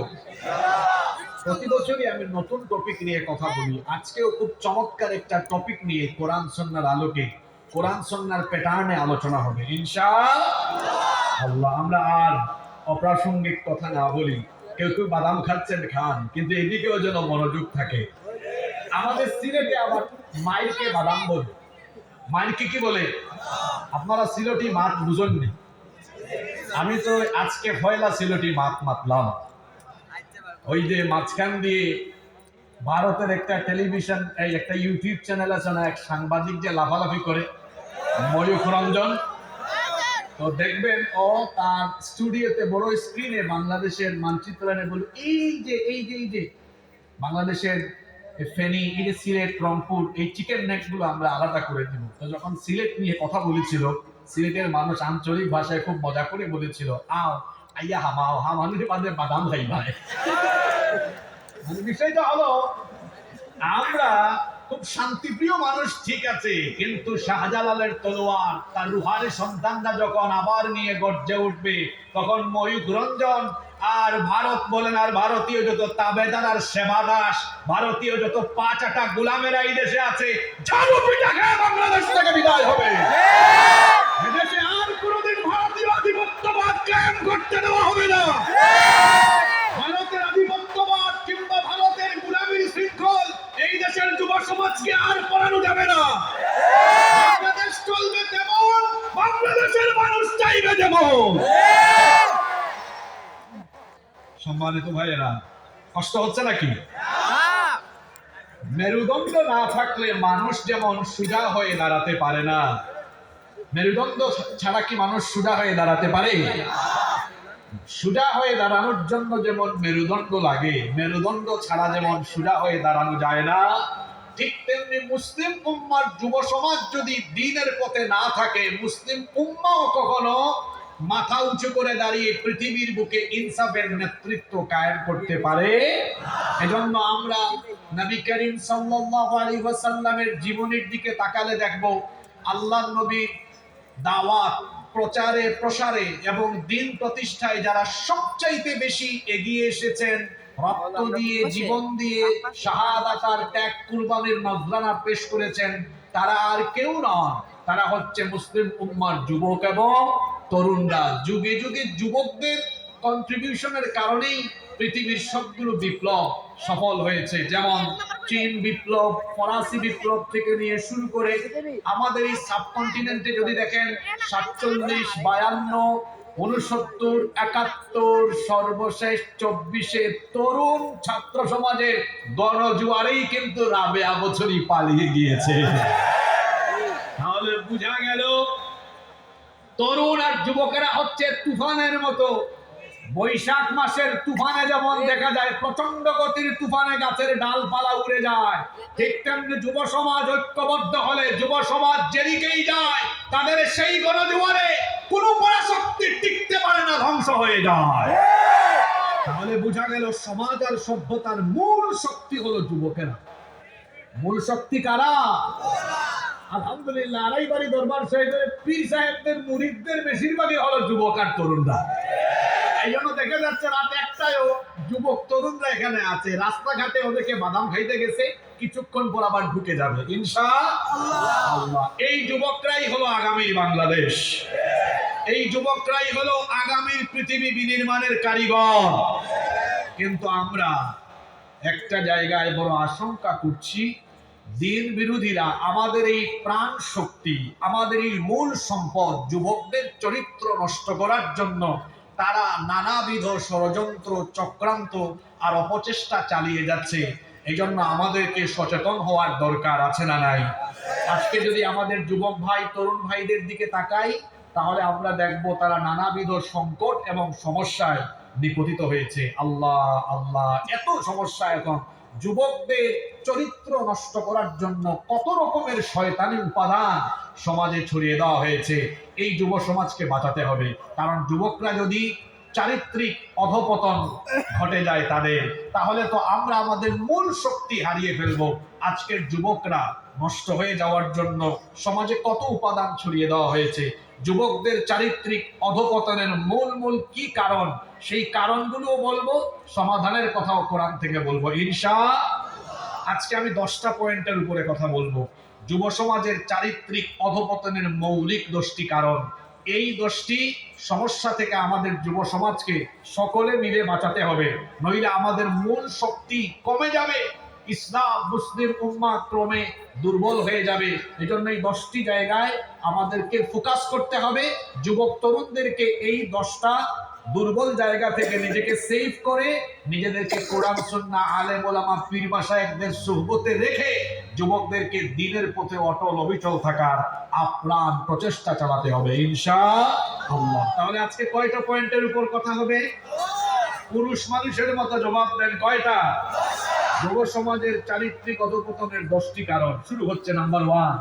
প্রতি বছরই আমি নতুন টপিক নিয়ে কথা বলি, আজকেও খুব চমৎকার একটা টপিক নিয়ে কোরআন সুন্নাহর আলোকে, কোরআন সুন্নাহর প্যাটার্নে আলোচনা হবে ইনশাআল্লাহ। আমরা আর অপ্রাসঙ্গিক কথা না বলি। কেউ কেউ বাদাম খাচ্ছেন খান, কিন্তু এদিকেও যেন মনোযোগ থাকে। আমাদের সিলেটে আবার মাইরকে বাদাম বলে। মাইরকে কি বলে? আপনারা সিলেটি মাছ বুঝেননি। আমি তো আজকে পয়লা সিলেটি মাছ মাতলাম। ওই যে মাঝখান দিয়ে ভারতের একটা টেলিভিশন, এই একটা ইউটিউব চ্যানেল আছে না, এক সাংবাদিক যে লাফালাফি করে, ময়ূখ রঞ্জন, তো দেখবেন ও তার স্টুডিওতে বড় স্ক্রিনে বাংলাদেশের মানচিত্র এনে বলে এই যে বাংলাদেশের ফেনী, এই যে সিলেট, রংপুর, এই চিকেন নেক গুলো আমরা আলাদা করে দিব। তো যখন সিলেট নিয়ে কথা বলেছিল, সিলেটের মানুষ আঞ্চলিক ভাষায় খুব মজা করে বলেছিল, আও আইয়া হামাও হামানুরে বাদে বাদাম খাই ভাই। বিষয়টা হলো, আমরা খুব শান্তিপ্রিয় মানুষ ঠিক আছে, কিন্তু শাহজালালের তলোয়ার, তার রুহারে সন্তানরা যখন আবার নিয়ে গর্জে উঠবে, তখন ময়ূখ রঞ্জন আর ভারত বলেন, আর ভারতীয় যত তাবেদার আর সেবাদাস, ভারতীয় যত পাঁচাটা গোলামেরা এই দেশে আছে, ঝাড়ু পিটা খেয়ে বাংলাদেশ থেকে বিদায় হবে। এদেশে আর কোনোদিন ভারতীয় আধিপত্যবাদ কায়েম করতে দেওয়া হবে না। ভারতের আধিপত্যবাদ কিংবা ভারতের গোলামীর শৃঙ্খল এই দেশের সমাজকে আর পড়ানো যাবে না। বাংলাদেশ চলবে তেমন, বাংলাদেশের মানুষ চাইবে যেমন। সম্মানিত ভাইয়েরা, কষ্ট হচ্ছে নাকি? মেরুদণ্ড না থাকলে মানুষ যেমন সোজা হয়ে দাঁড়াতে পারে না, মেরুদণ্ড ছাড়া কি মানুষ সোজা হয়ে দাঁড়াতে পারে? সোজা হয়ে দাঁড়ানোর জন্য যেমন মেরুদণ্ড লাগে, মেরুদণ্ড ছাড়া যেমন সোজা হয়ে দাঁড়ানো যায় না, ঠিক তেমনি মুসলিম উম্মার যুব সমাজ যদি দ্বীনের পথে না থাকে, মুসলিম উম্মাও কখনো মাথা উঁচু করে দাঁড়িয়ে পৃথিবীর বুকে ইনসাফের নেতৃত্ব কায়েম করতে পারে। এজন্য আমরা নবী করিম সাল্লাল্লাহু আলাইহি ওয়াসাল্লামের জীবনের দিকে তাকালে দেখব, আল্লাহর নবীর দাওয়াত, প্রচারে প্রসারে এবং দিন প্রতিষ্ঠায় যারা সবচাইতে বেশি এগিয়ে এসেছেন, রক্ত দিয়ে, জীবন দিয়ে, শাহাদাত আর ত্যাগ কুরবানির নজরানা পেশ করেছেন, তারা আর কেউ নয়, তারা হচ্ছে মুসলিম উম্মার যুবক এবং তরুণরা। যুগে যুগে যুবকদের কন্ট্রিবিউশনের কারণেই পৃথিবীর সবগুলো বিপ্লব সফল হয়েছে। যেমন চীন বিপ্লব, ফরাসি বিপ্লব থেকে নিয়ে শুরু করে আমাদের এই সাবকন্টিনেন্টে যদি দেখেন 47, 52, 69, 71, সর্বশেষ 24-এ তরুণ ছাত্র সমাজের গণজোয়ারেই কিন্তু রাবেয়া বছরই পালিয়ে গিয়েছে। তাহলে বোঝা গেল তরুণ আর যুবকেরা হচ্ছে তুফানের মতো। বৈশাখ মাসের তুফানে যেমন দেখা যায় প্রচন্ড গতির তুফানে গাছের ডালপালা উড়ে যায়, ঠিক তেমনি যুব সমাজ ঐক্যবদ্ধ হলে যুব সমাজ যেদিকেই যায় তাদের সেই গণজোয়ারে কোনো পরাশক্তি টিকতে পারে না, ধ্বংস হয়ে যায়। তাহলে বোঝা গেল সমাজ আর সভ্যতার মূল শক্তি হলো যুবকেরা। মূল শক্তি কারা? আলহামদুলিল্লাহ, আড়াইবাড়ি দরবার সাহেবের পীর সাহেবদের মুরিদদের বেশিরভাগই হলো যুবক আর তরুণরা। এই জন্য দেখা যাচ্ছে রাত 1টায়ও যুবক তরুণরা এখানে আছে, রাস্তাঘাটে ওদেরকে বাদাম খাইতে গেছে, কিছুক্ষণ পর আবার ঢুকে যাবে ইনশাআল্লাহ। এই যুবকরাই হলো আগামীর বাংলাদেশ, এই যুবকরাই হলো আগামীর পৃথিবী বিনির্মাণের কারিগর। কিন্তু আমরা একটা জায়গায় বড় আশঙ্কা করছি, দিন বিরোধীরা আমাদের এই প্রাণ শক্তি, আমাদের এই মূল সম্পদ যুবকদের চরিত্র নষ্ট করার জন্য তারা নানাবিধ ষড়যন্ত্র, চক্রান্ত আর অপচেষ্টা চালিয়ে যাচ্ছে। এই জন্য আমাদেরকে সচেতন হওয়ার দরকার আছে না নাই? আজকে যদি আমাদের যুবক ভাই, তরুণ ভাইদের দিকে তাকাই, তাহলে আমরা দেখব তারা নানাবিধ সংকট এবং সমস্যায় নিপতিত হয়েছে। আল্লাহ আল্লাহ, এত সমস্যা এখন যুবকদের চরিত্র নষ্ট করার জন্য কত রকমের শয়তানি উপাদান সমাজে ছড়িয়ে দেওয়া হয়েছে। এই যুব সমাজকে বাঁচাতে হবে, কারণ যুবকরা যদি চারিত্রিক অধপতন ঘটে যায় তাদের, তাহলে তো আমরা আমাদের মূল শক্তি হারিয়ে ফেলবো। আজকের যুবকরা নষ্ট হয়ে যাওয়ার জন্য সমাজে কত উপাদান ছড়িয়ে দেওয়া হয়েছে। যুবকদের চারিত্রিক অধপতনের মূল কি কারণ, সেই কারণগুলোও বলবো, সমাধানের কথাও কোরআন থেকে বলবো ইনশাআল্লাহ। আজকে আমি 10টা পয়েন্টের উপরে কথা বলবো। যুব সমাজের চারিত্রিক অধপতনের মৌলিক 10টি কারণ। এই 10টি সমস্যা থেকে আমাদের যুব সমাজকে সকলে মিলে বাঁচাতে হবে, নইলে আমাদের মূল শক্তি কমে যাবে, ইসলাম মুসলিম উম্মাহ ক্রমে দুর্বল হয়ে যাবে। এজন্য এই 10টি জায়গায় আমাদেরকে ফোকাস করতে হবে। যুবক তরুণদেরকে এই 10টা দুর্বল জায়গা থেকে নিজেকে সেভ করে নিজেদেরকে কোরআন সুন্নাহ, আলেম ওলামা, পীর মাশায়েখদের সুহবতে রেখে যুবকদেরকে দ্বীনের পথে অটল অবিচল থাকার আপ্রাণ প্রচেষ্টা চালাতে হবে ইনশাআল্লাহ। তাহলে আজকে কয়টা পয়েন্টের উপর কথা হবে? পুরুষ মানুষের মতো জবাব দেন, কয়টা? যুব সমাজের চারিত্রিক অধপতনের 10টি কারণ। শুরু হচ্ছে নাম্বার 1।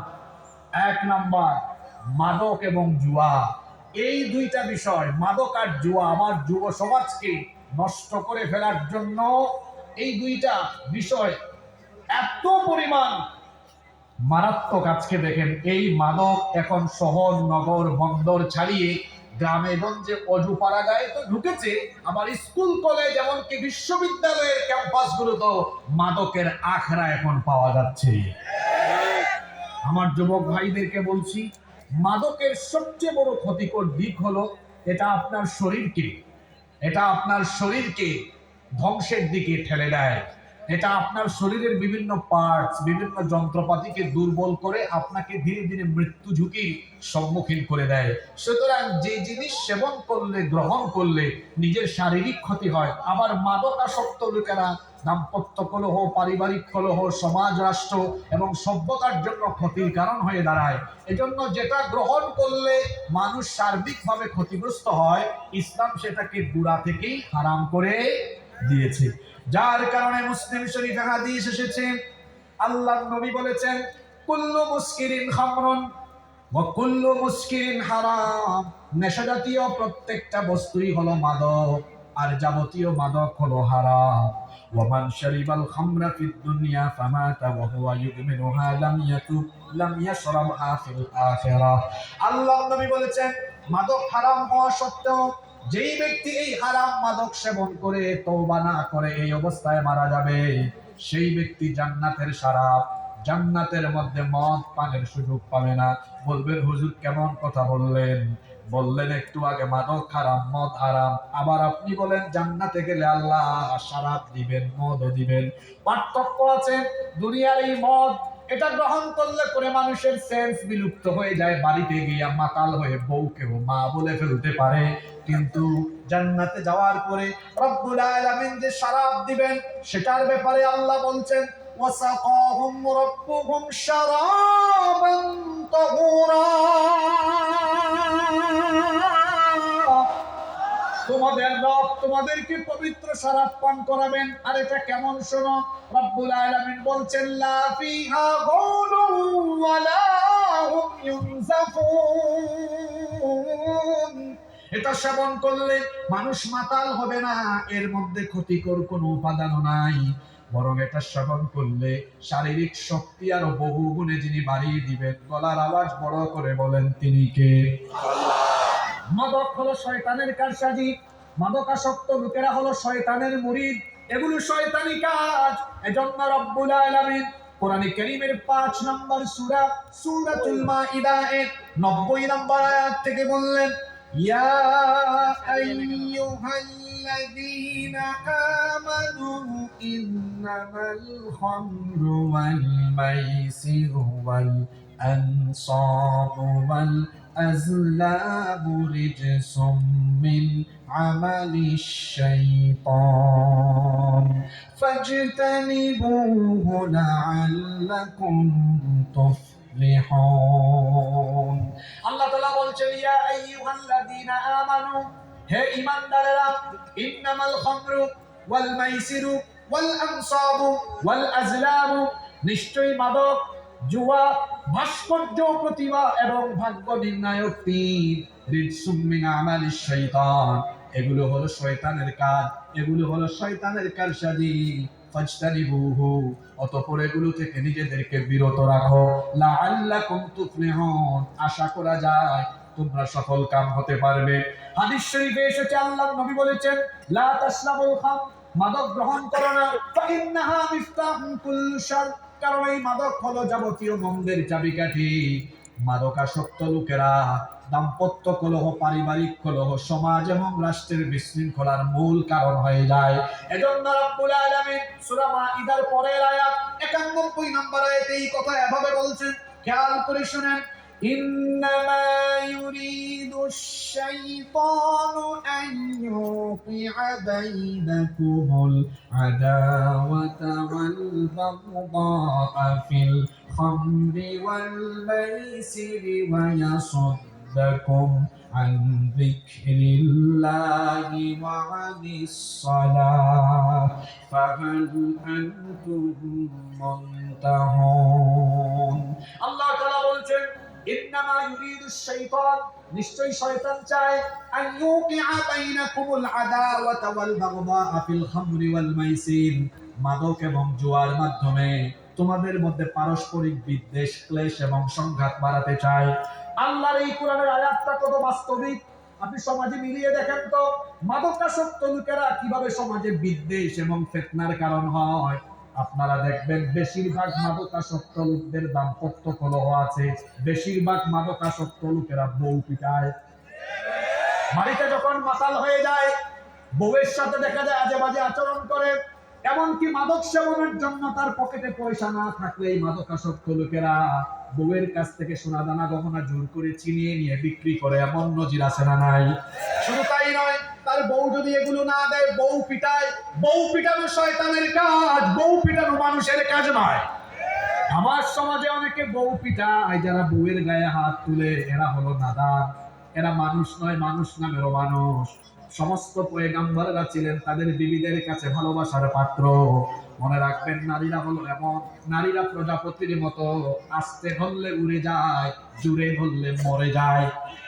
1 নাম্বার, মাদক এবং জুয়া। এই দুইটা বিষয়, মাদক আর জুয়া, আমার যুব সমাজকে নষ্ট করে ফেলার জন্য এই দুইটা বিষয় এত পরিমাণ মারাত্মক। আজকে দেখেন এই মাদক এখন শহর, নগর, বন্দর ছাড়িয়ে গ্রামে গঞ্জে অজুপাড়া গায়ে তো ঢুকেছে, আবার স্কুল কলেজ এমনকি বিশ্ববিদ্যালয়ের ক্যাম্পাসগুলোতেও মাদকের আখড়া এখন পাওয়া যাচ্ছে। আমার যুবক ভাইদেরকে বলছি, মাদকের সবচেয়ে বড় ক্ষতিকর দিক হলো এটা আপনার শরীরকে ধ্বংসের দিকে ঠেলে দেয়। এটা আপনার শরীরের বিভিন্ন পার্টস, বিভিন্ন যন্ত্রপাতিকে দুর্বল করে আপনাকে ধীরে ধীরে মৃত্যু ঝুঁকির সম্মুখীন করে দেয়। সুতরাং যে জিনিস সেবন করলে, গ্রহণ করলে নিজের শারীরিক ক্ষতি হয়, আবার মাদকাসক্ত লোকেরা দাম্পত্য কলহ, পারিবারিক কলহ, সমাজ, রাষ্ট্র এবং সভ্যতার জন্য ক্ষতির কারণ হয়ে দাঁড়ায়। এজন্য যেটা গ্রহণ করলে মানুষ সার্বিকভাবে ক্ষতিগ্রস্ত হয়, ইসলাম সেটাকে গোড়া থেকেই হারাম করে দিয়েছে। যার কারণে মুসলিম শরীফে হাদিস এসেছে, আল্লাহর নবী বলেছেন, কুল্লু মুসকিরিন খামরুন ওয়া কুল্লু মুসকিরিন হারাম। নেশা জাতীয় প্রত্যেকটা বস্তুই হলো মাদক, আর যাবতীয় মাদক হলো হারাম। ওয়ামান শারিবাল খামরা ফিদ দুনিয়া ফামাতা ওয়া হুয়া ইউদমিনুহা লাম ইয়াতুব লাম ইয়াশরাবহা ফিল আখিরাহ। আল্লাহর নবী বলেছেন, মাদক হারাম হওয়া সত্ত্বেও যেই ব্যক্তি এই হারাম মাদক সেবন করে তওবা না করে এই অবস্থায় মারা যাবে, সেই ব্যক্তি জান্নাতের শরাব, জান্নাতের মধ্যে মদ পানের সুযোগ পাবে না। বলবেন, হুজুর কেমন কথা বললেন? বললেন একটু আগে মাদক হারাম, মদ হারাম, আবার আপনি বলেন জান্নাতে গেলে আল্লাহ শরাব দিবেন, মদও দিবেন। পার্থক্য আছে। দুনিয়ার এই মদ, এটা গ্রহণ করলে করে মানুষের সেন্স বিলুপ্ত হয়ে যায়, বাড়িতে গিয়া মাতাল হয়ে বউকেও মা বলে ফেলতে পারে। কিন্তু জান্নাতে যাওয়ার পরে রব্বুল আলামিন যে শরাব দিবেন, সেটার ব্যাপারে আল্লাহ বলছেন, ওয়াসাকাহুম রাব্বুহুম শারাবান তাহুরা। তোমাদের রব তোমাদেরকে পবিত্র শরাব পান করাবেন। আর এটা কেমন শোনো, রব্বুল আলামিন বলছেন, লা ফিহা গাউলু ওয়ালা হুম ইউনজাফুন। এটা সেবন করলে মানুষ মাতাল হবে না, এর মধ্যে ক্ষতিকর কোনো উপাদানও নাই, বরং এটা সেবন করলে শারীরিক শক্তি আরো বহু গুণে যিনি বাড়িয়ে দিবেন। গলার আওয়াজ বড় করে বলেন, তিনি কে? মাদক হলো শয়তানের কারসাজি, মাদকাসক্ত লোকেরা হলো শয়তানের মুরিদ, এগুলো শয়তানি কাজ। এজন্য রব্বুল আলামিন কোরআনে কারীমের 5 নম্বর সূরা সূরাতুল মাইদা এর 90 নম্বর আয়াত থেকে বললেন, ইয়া আইয়ুহাল্লাযীনা আমানু ইন্নামাল খামরু ওয়াল মাইসিরু ওয়াল আনসাবু ওয়াল আযলামু রিজসুম মিন আমালিশ শাইতান ফাজতানিবুহু লাআল্লাকুম তুফলিহুন। আল্লাহ তাআলা বলছেন, ইয়া আইয়ুহাল্লাযীনা আমানু, হে ঈমানদারেরা, ইন্নামাল খামরু ওয়াল মাইসিরু ওয়াল আনসাবু ওয়াল আযলামু, নিশ্চয়ই মাদক, জুয়া, ভাস্কর্য, প্রতিভা এবং ভাগ্য নির্ণায়ক তীর, রিজসুম মিন আমালিশ শাইতান, এগুলো হলো শয়তানের কাজ, এগুলো হলো শয়তানের কারসাজি। ফাজতানিবুহু, অতঃপর এগুলো থেকে নিজেদেরকে বিরত রাখো। লাআল্লাকুম তুফলিহুন, আশা করা যায় তোমরা সফল কাম হতে পারবে। হাদিস শরীফে এসেছে, আল্লাহর নবী বলেছেন, লা তাশরাবুল খামর, মাদক গ্রহণ করো না, ফাইন্নাহা মিফতাহু কুল্লি শার, কারণ এই মাদক হলো যাবতীয় মন্দের চাবিকাঠি। মাদকাসক্ত লোকেরা দাম্পত্য কলহ, পারিবারিক কলহ, সমাজ এবং রাষ্ট্রের বিশৃঙ্খলার মূল কারণ হয়ে যায়। এজন্য রব্বুল আলামিন সূরা মাইদার পরের আয়াত 91 নম্বর আয়াতে এই কথা এভাবে বলছেন, খেয়াল করে শুনেন, ইন্নামা ইউরিদুশ শাইতানু আন ইউকিআ বাইনাকুমুল আদাওয়াতা ওয়াল বাগদাআ ফিল খামরি ওয়াল মাইসিরি ওয়া ইয়াসুদ্দাকুম আন যিকরিল্লাহি ওয়া আনিস সালাহ ফাহাল আনতুম মুনতাহুন। আল্লাহ তাআলা বলছেন, ইন্নামা ইউরিদুশ শাইতান, নিশ্চয়ই শয়তান চায়, আন ইউকিআ বাইনাকুমুল আদাওয়াতা ওয়াল বাগদাআ ফিল খামরি ওয়াল মাইসির, মাদক এবং জুয়ার মাধ্যমে তোমাদের মধ্যে পারস্পরিক বিদ্বেষ, ক্লেশ এবং সংঘাত বাড়াতে চায়। আল্লাহর এই কোরআনের আয়াতটা কত বাস্তবিক, আপনি সমাজে মিলিয়ে দেখেন তো, মাদকাসক্ত লোকেরা কিভাবে সমাজে বিদ্বেষ এবং ফিতনার কারণ হয়। আপনারা দেখবেন বেশিরভাগ মাদকাসক্ত লোকদের দাম্পত্য কলহ আছে, বেশিরভাগ মাদকাসক্ত লোকেরা বউ পিটায়। বাড়িতে যখন মাতাল হয়ে যায়, বউয়ের সাথে দেখা যায় আজে বাজে আচরণ করে, এমনকি মাদক সেবনের জন্য তার পকেটে পয়সা না থাকলে এই মাদকাসক্ত লোকেরা বউয়ের কাছ থেকে সোনা দানা গহনা জোর করে ছিনিয়ে নিয়ে বিক্রি করে, এমন নজির আছে না নাই? শুধু তাই নয়, তার বউ যদি এগুলো না দেয় বউ পিটায়। বউ পিটানো শয়তানের কাজ, বউ পিটানো মানুষের কাজ নয়। আমার সমাজে অনেকে বউ পিটায়, যারা বউয়ের গায়ে হাত তুলে এরা হলো নাদান, এরা মানুষ নয়, মানুষ নামেরও মানুষ। সমস্ত পয়গাম্বরেরা ছিলেন তাদের বিবিদের কাছে ভালোবাসার পাত্র। মনে রাখবেন, নারীরা হলো এমন, নারীরা প্রজাপতির মতো, আস্তে ধরলে উড়ে যায়, জুড়ে ধরলে মরে যায়।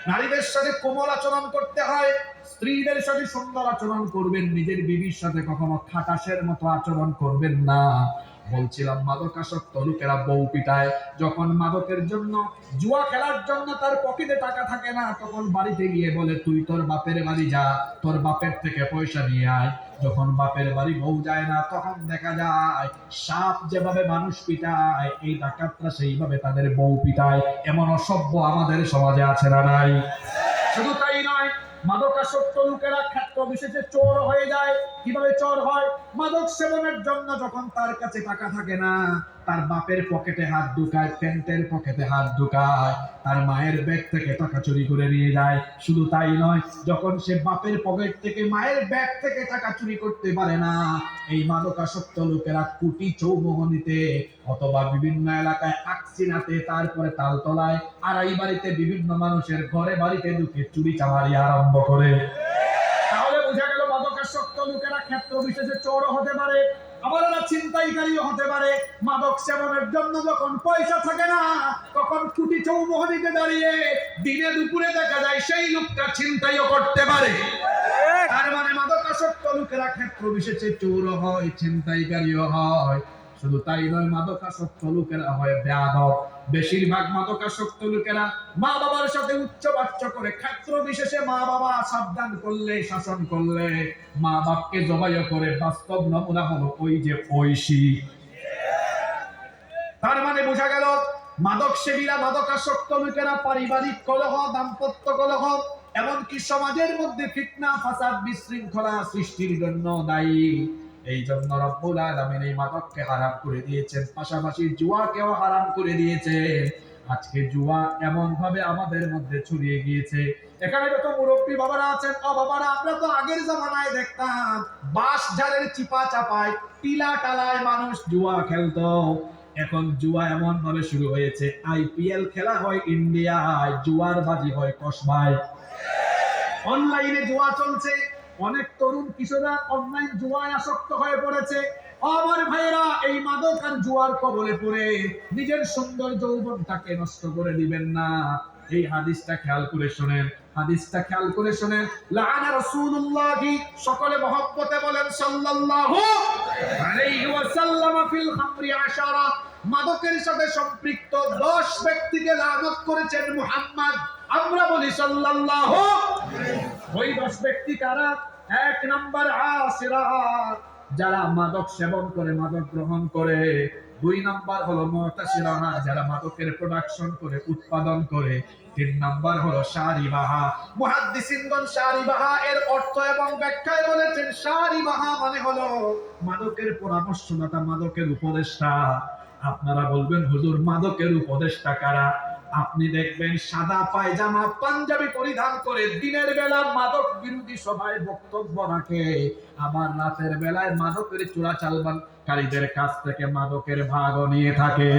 নারীদের সাথে কোমল আচরণ করতে হয়, স্ত্রীদের সাথে সুন্দর আচরণ করবেন, নিজের বিবির সাথে কখনো খাটাসের মতো আচরণ করবেন না। বলছিলাম, মাদকাসক্ত লোকেরা বউ পিটায়। যখন মাদকের জন্য, জুয়া খেলার জন্য তার পকেটে টাকা থাকে না, তখন বাড়িতে গিয়ে বলে তুই তোর বাপের বাড়ি যা, তোর বাপের থেকে পয়সা নিয়ে আয়। যখন বাপের বাড়ি বউ যায় না, তখন দেখা যায় সাপ যেভাবে মানুষ পিটায়, এই ডাকাতরা সেইভাবে তাদের বউ পিটায়। এমন অসভ্য আমাদের সমাজে আছে না নাই? শুধু তাই নয়, মাদকাসক্ত লোকেরা ক্ষেত্র বিশেষে চোর হয়ে যায়। কিভাবে চোর হয়? মাদক সেবনের জন্য যখন তার কাছে টাকা থাকে না, তার বাপের পকেটে হাত ঢুকায়, প্যান্টের পকেটে হাত ঢুকায়, তার মায়ের ব্যাগ থেকে টাকা চুরি করে নিয়ে যায়। শুধু তাই নয়, যখন সে বাপের পকেট থেকে, মায়ের ব্যাগ থেকে টাকা চুরি করতে পারে না, এই মাদকাসক্ত লোকেরা কুটি চৌমোহনীতে অথবা বিভিন্ন এলাকায় আকসিনাতে, তারপরে তালতলায়, আড়াই বাড়িতে বিভিন্ন মানুষের ঘরে বাড়িতে ঢুকে চুরি চামারি আরম্ভ করে। তাহলে বোঝা গেল মাদকাসক্ত লোকেরা ক্ষেত্র বিশেষে চোর হতে পারে, আবার এরা ছিনতাইকারীও হতে পারে। মাদক সেবনের জন্য যখন পয়সা থাকে না, তখন কুটি চৌমোহনীতে দাঁড়িয়ে দিনে দুপুরে দেখা যায় সেই লোকটা ছিনতাইও করতে পারে। তার মানে মাদকাসক্ত লোকেরা ক্ষেত্র বিশেষে চোর হয়, ছিনতাইকারীও হয়। শুধু তাই নয়, মাদকাসক্ত লোকেরা হয় বেয়াদব। বেশিরভাগ মাদকাসক্ত লোকেরা মা বাবার সাথে উচ্চবাচ্য করে। ক্ষেত্র বিশেষে মা বাবা সাবধান করলে, শাসন করলে, মা বাপকে জবাই করে। বাস্তব নমুনা হলো ওই যে ঐশী। তার মানে বোঝা গেল, মাদক সেবীরা, মাদকাসক্ত লোকেরা পারিবারিক কলহ, দাম্পত্য কলহ, এমনকি সমাজের মধ্যে ফিতনা, ফাসাদ, বিশৃঙ্খলা সৃষ্টির জন্য দায়ী। এই জন্য রব্বুল আলামিন এই মাদককে হারাম করে দিয়েছেন, পাশাপাশি জুয়াকেও হারাম করে দিয়েছেন। আজকে জুয়া এমন ভাবে আমাদের মধ্যে ছড়িয়ে গিয়েছে। এখানে যত মুরব্বী বাবারা আছেন, ও বাবারা, আমরা তো আগের জামানায় দেখতাম বাঁশ ঝাড়ের চিপা চাপায়, টিলা টালায় মানুষ জুয়া খেলতো। এখন জুয়া এমন ভাবে শুরু হয়েছে, আইপিএল খেলা হয় ইন্ডিয়ায়, জুয়ার বাজি হয় কসবায়। অনলাইনে জুয়া চলছে, অনেক তরুণ কিশোররা অনলাইন জুয়ায় আসক্ত হয়ে পড়েছে। আমার ভাইরা, এই মাদক আর জুয়ার কবলে পড়ে নিজের সুন্দর যৌবনটাকে নষ্ট করে দিবেন না। এই হাদিসটা খেয়াল করে শুনেন, হাদিসটা খেয়াল করে শুনেন। লাআনা রাসূলুল্লাহি, সকলে মহব্বতে বলেন সাল্লাল্লাহু আলাইহি ওয়াসাল্লাম, ফিল খামরি 10, মাদকের সাথে সম্পৃক্ত 10 ব্যক্তিকে লানত করেছেন মুহাম্মদ। আমরা বলি সাল্লাল্লাহু। ওই 10 ব্যক্তি কারা? 1 নাম্বার আসিরা, যারা মাদক সেবন করে, মাদক গ্রহণ করে। 2 নাম্বার হলো মুতাসিরা, যারা মাদকের প্রোডাকশন করে, উৎপাদন করে। 3 নাম্বার হলো শারিবাহা। মুহাদ্দিসিনগণ শারিবাহা এর অর্থ এবং ব্যাখ্যায় বলেছেন, শারিবাহা মানে হলো মাদকের পরামর্শদাতা, মাদকের উপদেষ্টা। আপনারা বলবেন, হুজুর মাদকের উপদেষ্টা কারা? আপনি দেখবেন সাদা পায়জামা, পাঞ্জাবি পরিধান করে দিনের বেলা মাদক বিরোধী সভায় বক্তব্য রাখে, আবার রাতের বেলায় মাদকের চোরাচালানকারীদের কাছ থেকে মাদকের ভাগও নিয়ে থাকে।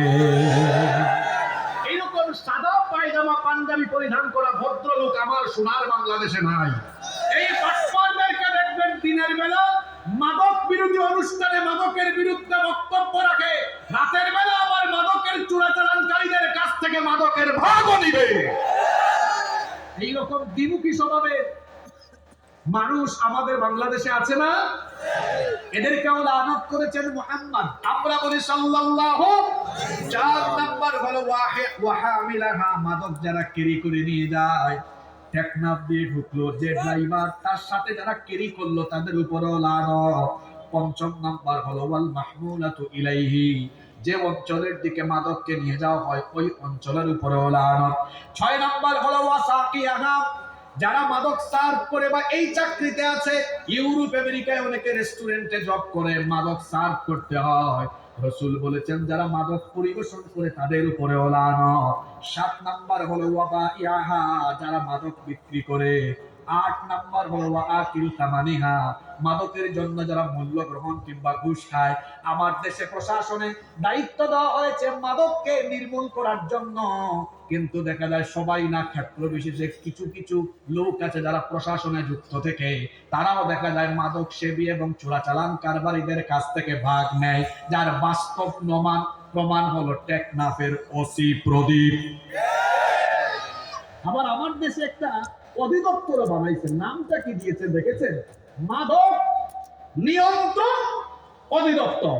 এইরকম সাদা পায়জামা, পাঞ্জাবি পরিধান করা ভদ্রলোক আমার সোনার বাংলাদেশে নাই। এই বাটপারদেরকে দেখবেন দিনের বেলা মাদক বিরোধী অনুষ্ঠানে মাদকের বিরুদ্ধে বক্তব্য রাখে, রাতের বেলা আবার মাদকের চোরাচালানকারীদের কাছ থেকে মাদকের ভাগও নিবে। এইরকম দ্বিমুখী স্বভাবের মানুষ আমাদের বাংলাদেশে আছে না? এদেরকেও লানত করেছেন মুহাম্মদ। আমরা বলি সাল্লাল্লাহু। 4 নাম্বার হলো ওয়াহামিলাহা, মাদক যারা ক্যারি করে নিয়ে যায়, টেকনাফ দিয়ে ঢুকলো, যে ড্রাইভার, তার সাথে যারা ক্যারি করলো, তাদের উপরও লানত। 5 নাম্বার হলো ওয়াল মাহমুলাতু ইলাইহি, যে অঞ্চলের দিকে মাদককে নিয়ে যাওয়া হয় ওই অঞ্চলের উপরেও লানত। 6 নাম্বার হলো ওয়াসাকিয়াহা, যারা মাদক সার্ভ করে বা এই চাকরিতে আছে, ইউরোপ আমেরিকায় অনেকে রেস্টুরেন্টে জব করে, মাদক সার্ভ করতে হয়। রাসূল বলেছেন যারা মাদক পরিবেশন করে তাদের উপরে লানত। 7 নাম্বার হলো ওয়াবা ইয়াহা, যারা মাদক বিক্রি করে। 8 নাম্বার হলো ওয়া আকিল তামানিহা, মাদকের জন্য যারা মূল্য গ্রহণ কিংবা ঘুষ খায়। আমার দেশে প্রশাসনে দায়িত্ব দেওয়া হয়েছে মাদককে নির্মূল করার জন্য, কিন্তু দেখা যায় সবাই না, ক্ষেত্র বিশেষে কিছু কিছু লোক আছে যারা প্রশাসনে যুক্ত থেকে তারাও দেখা যায় মাদক সেবী এবং চোরাচালান কারবারিদের কাছ থেকে ভাগ নেয়, যার বাস্তব প্রমাণ হলো টেকনাফের ওসি প্রদীপ। আবার আমার দেশে একটা অধিদপ্তর বানাইছে, নামটা কি দিয়েছে দেখেছেন? মাদক নিয়ন্ত্রণ অধিদপ্তর।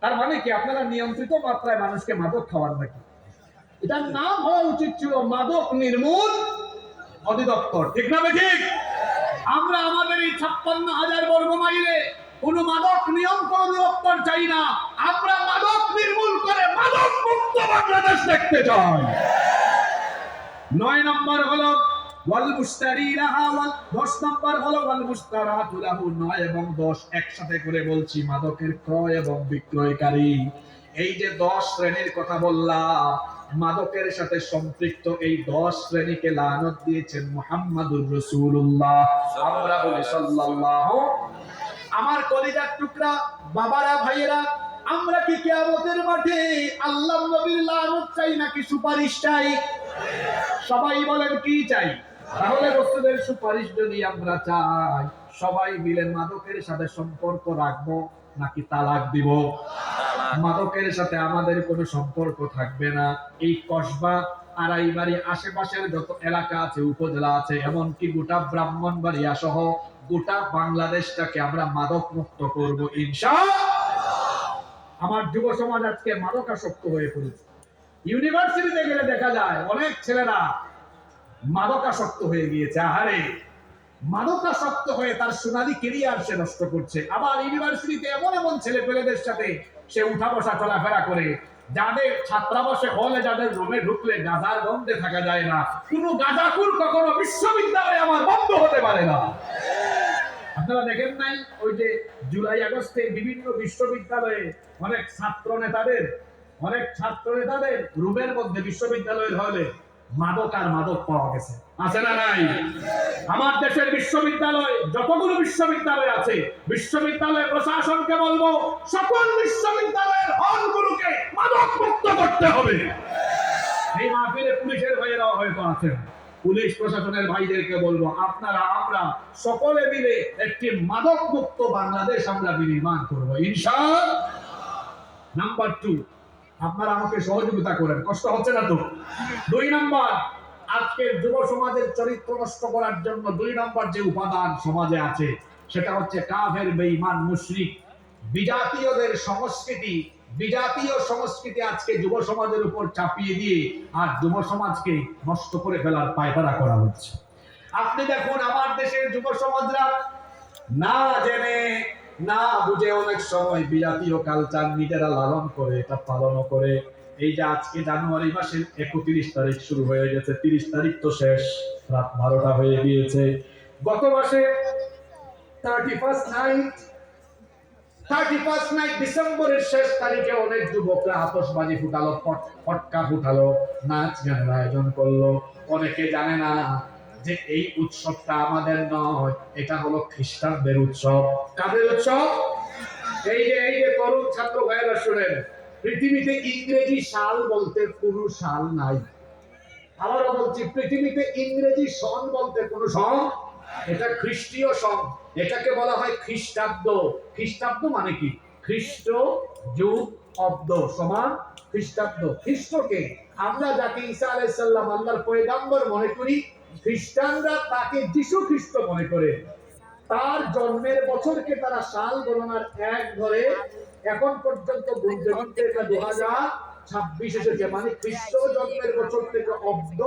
তার মানে কি আপনারা নিয়ন্ত্রিত মাত্রায় মানুষকে মাদক খাওয়ান নাকি? এটার নাম হওয়া উচিত ছিল মাদক নির্মূল অধিদপ্তর, ঠিক না ঠিক? আমরা আমাদের এই 56,000 বর্গ মাইলে কোন মাদক নিয়ন্ত্রণ অধিদপ্তর চাই না, আমরা মাদক নির্মূল করে মাদক মুক্ত বাংলাদেশ দেখতে চাই। 9 নম্বর হলো ওয়াল মুশতারিলাহা, 10 নম্বর হলো ওয়াল মুশতারাতু লাহু। 9 এবং 10 একসাথে করে বলছি, মাদকের ক্রয় এবং বিক্রয়কারী। এই যে 10 শ্রেণীর কথা বললাম, মাদকের সাথে সম্পৃক্ত এই 10 শ্রেণীকে লানত দিয়েছেন মুহাম্মাদুর রাসূলুল্লাহ। আমরা বলি সাল্লাল্লাহু। আমার কলিজার টুকরা বাবারা, ভাইয়েরা, আমরা কি কিয়ামতের মাঠে আল্লাহর নবীর লানত চাই নাকি সুপারিশ চাই? সবাই বলেন কি চাই? তাহলে রাসূলের সুপারিশ যদি আমরা চাই, সবাই মিলে মাদকের সাথে সম্পর্ক রাখবো নাকি তালাক দিব? মাদকের সাথে আমাদের কোনো সম্পর্ক থাকবে না। এই কসবা, আড়াইবাড়ি, আশেপাশের যত এলাকা আছে, উপজেলা আছে, এমনকি গোটা ব্রাহ্মণবাড়িয়া সহ গোটা বাংলাদেশটাকে আমরা মাদক মুক্ত করব ইনশাআল্লাহ। আমার যুব সমাজ আজকে মাদকাসক্ত হয়ে পড়েছে। ইউনিভার্সিটিতে গেলে দেখা যায় অনেক ছেলেরা মাদকাসক্ত হয়ে গিয়েছে। আহারে, মাদকাসক্ত হয়ে তার সোনালী ক্যারিয়ার সে নষ্ট করছে। আবার ইউনিভার্সিটিতে এমন এমন ছেলে পেলেদের সাথে সে উঠা বসা চলাফেরা করে, যাদের ছাত্রাবাসে হলে যাদের রুমে ঢুকলে গাঁজার গন্ধে থাকা যায় না। কোনো গাঁজাখুর কখনো বিশ্ববিদ্যালয়ে আমার বন্ধ হতে পারে না। আপনারা দেখেন নাই ওই যে জুলাই আগস্টে বিভিন্ন বিশ্ববিদ্যালয়ে অনেক ছাত্র নেতাদের রুমের মধ্যে বিশ্ববিদ্যালয়ের হলে মাদক আর মাদক পাওয়া গেছে, আছে না নাই? আমার দেশের বিশ্ববিদ্যালয়, যতগুলো বিশ্ববিদ্যালয় আছে, বিশ্ববিদ্যালয় প্রশাসনকে বলবো সকল বিশ্ববিদ্যালয়ের হলগুলোকে মাদক মুক্ত করতে হবে। এই মাহফিলে পুলিশের ভাইয়েরাও হয়তো আছেন, পুলিশ প্রশাসনের ভাইদেরকে বলবো আপনারা আমরা সকলে মিলে একটি মাদক মুক্ত বাংলাদেশ আমরা বিনির্মাণ করবো ইনশাআল্লাহ। নাম্বার 2, আপনারা আমাকে সহযোগিতা করেন, কষ্ট হচ্ছে না তো? 2 নাম্বার, আজকের যুব সমাজের চরিত্র নষ্ট করার জন্য 2 নাম্বার যে উপাদান সমাজে আছে সেটা হচ্ছে কাফের, বেঈমান, মুশরিক, বিজাতীয়দের সংস্কৃতি। বিজাতীয় সংস্কৃতি আজকে যুব সমাজের উপর চাপিয়ে দিয়ে আর যুব সমাজকে নষ্ট করে ফেলার পায়তারা করা হচ্ছে। আপনি দেখুন আমার দেশের যুব সমাজরা না জেনে না বুঝে অনেক সময় বিজাতীয় কালচার নিজেরা লালন করে, এটা পালন করে। এই যে আজকে জানুয়ারি মাসের 31 তারিখ শুরু হয়ে গেছে, 30 তারিখ তো শেষ, রাত 12টা হয়ে গিয়েছে। গত মাসে 31st নাইট ডিসেম্বরের শেষ তারিখে অনেক যুবকরা আতশবাজি ফুটালো, ফটকা ফুটালো, নাচ গানের আয়োজন করলো। অনেকে জানে না যে এই উৎসবটা আমাদের নয়, এটা হলো খ্রিস্টানদের উৎসব। কাদের উৎসব? এই যে তরুণ ছাত্র ভাইয়েরা শুনেন, পৃথিবীতে ইংরেজি সাল বলতে কোনো সাল নাই। আবারও বলছি, পৃথিবীতে ইংরেজি সন বলতে কোনো সন, এটা খ্রিস্টীয় সন। এটাকে বলা হয় খ্রিস্টাব্দ। খ্রিস্টাব্দ মানে কি? খ্রিস্ট যুগ অব্দ সমান খ্রিস্টাব্দ। খ্রিস্টকে আমরা যাকে ঈসা আলাইহিস সালাম আল্লাহর পয়গম্বর মনে করি, খ্রিস্টানরা তাকে যিশু খ্রিস্ট মনে করে। তার জন্মের বছরকে তারা সাল গণনার এক ধরে এখন পর্যন্ত গুনতে গুনতে 2026 এসেছে, মানে খ্রিস্ট জন্মের বছর থেকে অব্দ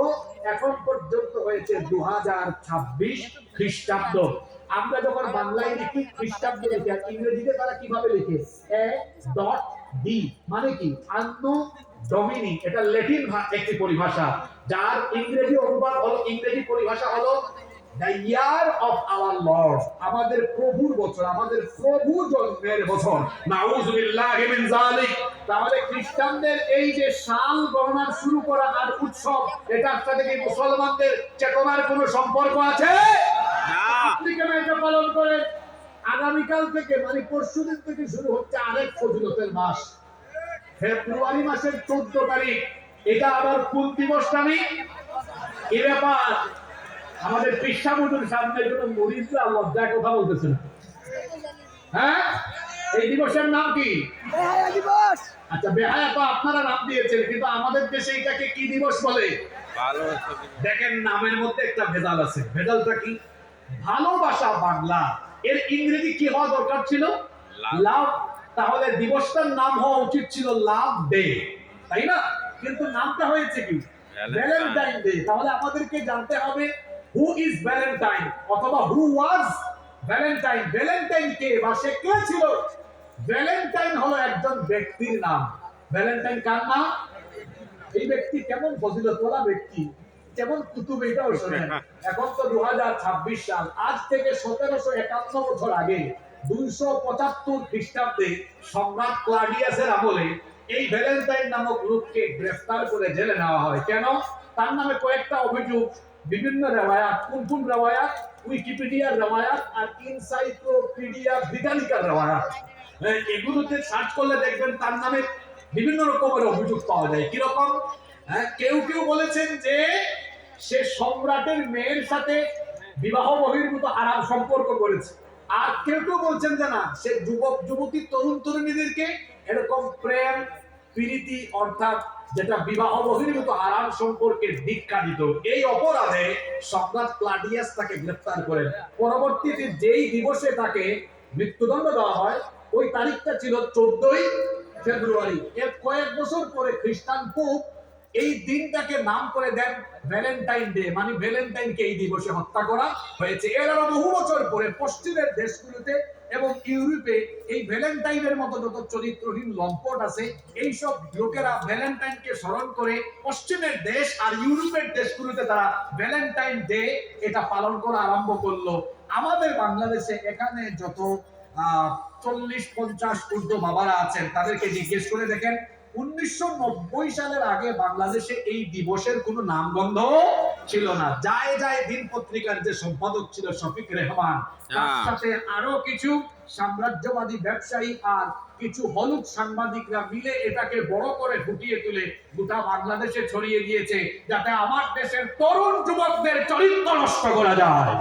এখন পর্যন্ত হয়েছে 2026 খ্রিস্টাব্দ। আমরা যখন বাংলায় লিখি খ্রিস্টাব্দ লিখি, আর ইংরেজিতে তারা কিভাবে লিখে? A.D মানে কি? আন্ন ডমিনি, এটা ল্যাটিন একটি পরিভাষা, যার ইংরেজি অনুবাদ হলো, ইংরেজি পরিভাষা হলো the year of our Lord, আমাদের প্রভুর বছর, আমাদের প্রভু জন্মের বছর। নাউযুবিল্লাহি মিন যালিক। তাহলে খ্রিস্টানদের এই যে সাল গণনা শুরু করা আর উৎসব, এটার সাথে কি মুসলমানদের চেতনার কোনো সম্পর্ক আছে? আপনি কেন এটা পালন করেন? আগামীকাল থেকে মানে পরশুদিন থেকে শুরু হচ্ছে আরেক ফজিলতের মাস, ফেব্রুয়ারি মাসের 14 তারিখ। এটা আবার কোন দিবস জানি? এই ব্যাপার আমাদের পেশাবুজুর সামনে জন্য মরিদরা লজ্জায় কথা বলতেছে না। হ্যাঁ, এই দিবসের নাম কি? বেহায়া দিবস। আচ্ছা, বেহায়া তো আপনারা নাম দিয়েছেন, কিন্তু আমাদের দেশে এটাকে কি দিবস বলে? দেখেন, নামের মধ্যে একটা ভেজাল আছে। ভেজালটা কি? ভালোবাসা বাংলা, এর ইংরেজি কি হওয়া দরকার ছিল? লাভ। তাহলে দিবসটার নাম হওয়া উচিত ছিল লাভ ডে, তাই না? কিন্তু নামটা হয়েছে কি? Valentine day. তাহলে আমাদেরকে জানতে হবে হু ইজ ভ্যালেন্টাইন, অথবা হু ওয়াজ ভ্যালেন্টাইন। ভ্যালেন্টাইন কে বা সে কে ছিল? ভ্যালেন্টাইন হলো একজন ব্যক্তির নাম। ভ্যালেন্টাইন কার নাম? এই ব্যক্তি কেমন ফজিলতওয়ালা ব্যক্তি, কেমন কুতুব, এটাও শোনেন। এখন তো 2026 সাল, আজ থেকে 1751 বছর আগে 275 খ্রিস্টাব্দে সম্রাট ক্লাডিয়াসের আমলে এই ভ্যালেন্টাইন নামক লোককে গ্রেফতার করে জেলে নেওয়া হয়। কেন? তার নামে কয়েকটা অভিযোগ, বিভিন্ন রেওয়ায়াত। কোন কোন রেওয়ায়াত? উইকিপিডিয়ার রেওয়ায়াত আর এনসাইক্লোপিডিয়া ব্রিটানিকার রেওয়ায়াত। এগুলোতে সার্চ করলে দেখবেন তার নামে বিভিন্ন রকমের অভিযোগ পাওয়া যায়। কিরকম? কেউ কেউ বলেছেন যে সে সম্রাটের মেয়ের সাথে বিবাহ বহির্ভূত আরাম সম্পর্ক করেছে, আর কেউ কেউ বলছেন যে না, সে যুবক যুবতী তরুণ তরুণীদেরকে এরকম প্রেম প্রীতি অর্থাৎ যেটা বিবাহ বহির্ভূত আরাম সম্পর্কের দীক্ষা দিত। এই অপরাধে সম্রাট ক্লাডিয়াস তাকে গ্রেফতার করেন। পরবর্তীতে যেই দিবসে তাকে মৃত্যুদণ্ড দেওয়া হয়, ওই তারিখটা ছিল 14ই ফেব্রুয়ারি। এর কয়েক বছর পরে খ্রিস্টান পোপ এই দিনটাকে নাম করে দেন ভ্যালেন্টাইন ডে, মানে ভ্যালেন্টাইনকে এই দিবসে হত্যা করা হয়েছে। এর আরো বহু বছর পরে পশ্চিমের দেশগুলোতে এবং ইউরোপে এই ভ্যালেন্টাইনের মতো যত চরিত্রহীন লম্পট আছে, এই সব লোকেরা ভ্যালেন্টাইনকে স্মরণ করে পশ্চিমের দেশ আর ইউরোপের দেশগুলোতে তারা ভ্যালেন্টাইন ডে এটা পালন করা আরম্ভ করলো। আমাদের বাংলাদেশে এখানে যত 40-50 ঊর্ধ্ব বাবারা আছেন, তাদেরকে জিজ্ঞেস করে দেখেন 1990 সালের আগে বাংলাদেশে এই দিবসের কোনো নামগন্ধ ছিল না। যায় যায় দিন পত্রিকার যে সম্পাদক ছিল শফিক রেহমান, তার সাথে আরো কিছু সাম্রাজ্যবাদী ব্যবসায়ী আর কিছু হলুদ সাংবাদিকরা মিলে এটাকে বড় করে ফুটিয়ে তুলে গোটা বাংলাদেশে ছড়িয়ে দিয়েছে, যাতে আমার দেশের তরুণ যুবকদের চরিত্র নষ্ট করা যায়।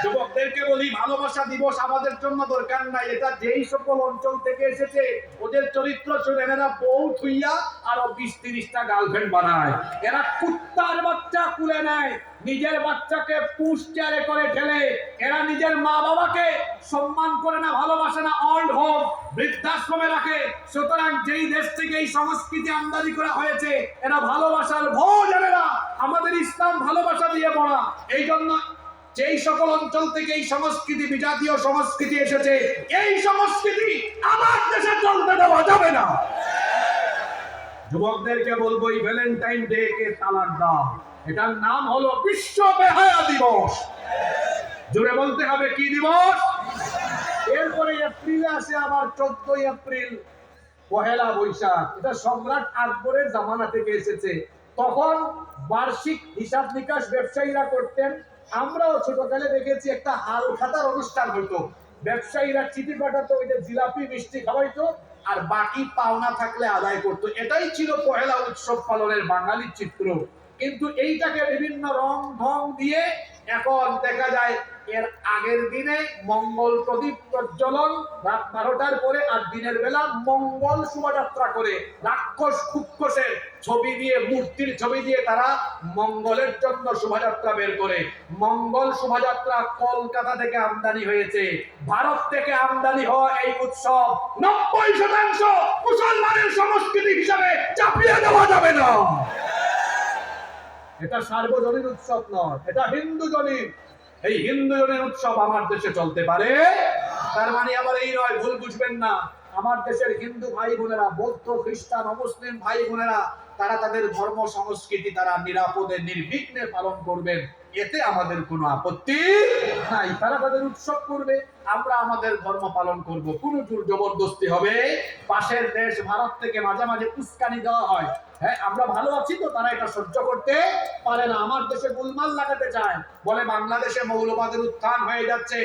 যুবকদেরকে বলি, ভালোবাসা দিবস আমাদের জন্য দরকার নাই। এটা যেই সকল অঞ্চল থেকে এসেছে ওদের চরিত্র শুনেন, এরা বউ থুইয়া আরো 20-30টা গার্লফ্রেন্ড বানায়। এরা কুত্তার বাচ্চা কুলে নেয়, নিজের বাচ্চাকে পুশ চেয়ারে করে ঠেলে। এরা নিজের মা বাবাকে সম্মান করে না, ভালোবাসে না, ওল্ড হোম বৃদ্ধাশ্রমে রাখে। সুতরাং যেই দেশ থেকে এই সংস্কৃতি আমদানি করা হয়েছে, এরা ভালোবাসার ভয় জানে না। আমাদের ইসলাম ভালোবাসা দিয়ে পড়া, এই জন্য যেই সকল অঞ্চল থেকে এই সংস্কৃতি, বিজাতীয় সংস্কৃতি এসেছে, এই সংস্কৃতি আমার দেশে চলতে দেওয়া যাবে না। যুবকদেরকে বলবো, এই ভ্যালেন্টাইন ডে কে তালাক দাও। এটার নাম হলো বিশ্ব বেহায়া দিবস। জোরে বলতে হবে, কি দিবস? এরপরে এপ্রিলে আসে আবার 14ই এপ্রিল, পহেলা বৈশাখ। এটা সম্রাট আকবরের জামানা থেকে এসেছে। তখন বার্ষিক হিসাব নিকাশ ব্যবসায়ীরা করতেন। আমরাও ছোটকালে দেখেছি একটা হাল খাতার অনুষ্ঠান হতো। ব্যবসায়ীরা চিঠি পাঠাতো, ওই যে জিলাপি মিষ্টি খাওয়াইতো, আর বাকি পাওনা থাকলে আদায় করতো। এটাই ছিল পহেলা উৎসব পালনের বাঙালির চিত্র। কিন্তু এইটাকে বিভিন্ন রং ঢং দিয়ে এখন দেখা যায় এর আগের দিনে মঙ্গল প্রদীপ প্রজ্বলন রাত 12টার পরে, আর দিনের বেলা মঙ্গল শোভাযাত্রা করে রাক্ষস খুক্ষসের ছবি দিয়ে, মূর্তির ছবি দিয়ে তারা মঙ্গলের জন্য শোভাযাত্রা বের করে। মঙ্গল শোভাযাত্রা কলকাতা থেকে আমদানি হয়েছে। ভারত থেকে আমদানি হওয়া এই উৎসব 90% মুসলমানের সংস্কৃতি হিসাবে চাপিয়ে দেওয়া যাবে না। এটা সার্বজনীন উৎসব নয়, এটা হিন্দু জনীন। এই হিন্দু জনের উৎসব আমার দেশে চলতে পারে। তার মানে আবার এই নয়, ভুল বুঝবেন না, আমার দেশের হিন্দু ভাই বোনেরা, বৌদ্ধ, খ্রিস্টান, অমুসলিম ভাই বোনেরা, তারা তাদের ধর্ম সংস্কৃতি তারা নিরাপদে নির্বিঘ্নে পালন করবেন, এতে আমাদের কোনো আপত্তি নাই। তারা তাদের উৎসব করবে, আমরা আমাদের ধর্ম পালন করব, কোনো জোর জবরদস্তি হবে। পাশের দেশ ভারত থেকে মাঝে মাঝে উস্কানি দেওয়া হয়, হ্যাঁ আমরা ভালো আছি তো তারা এটা সহ্য করতে পারে না, আমার দেশে গোলমাল লাগাতে চায়, বলে বাংলাদেশে মৌলবাদের উত্থান হয়ে যাচ্ছে,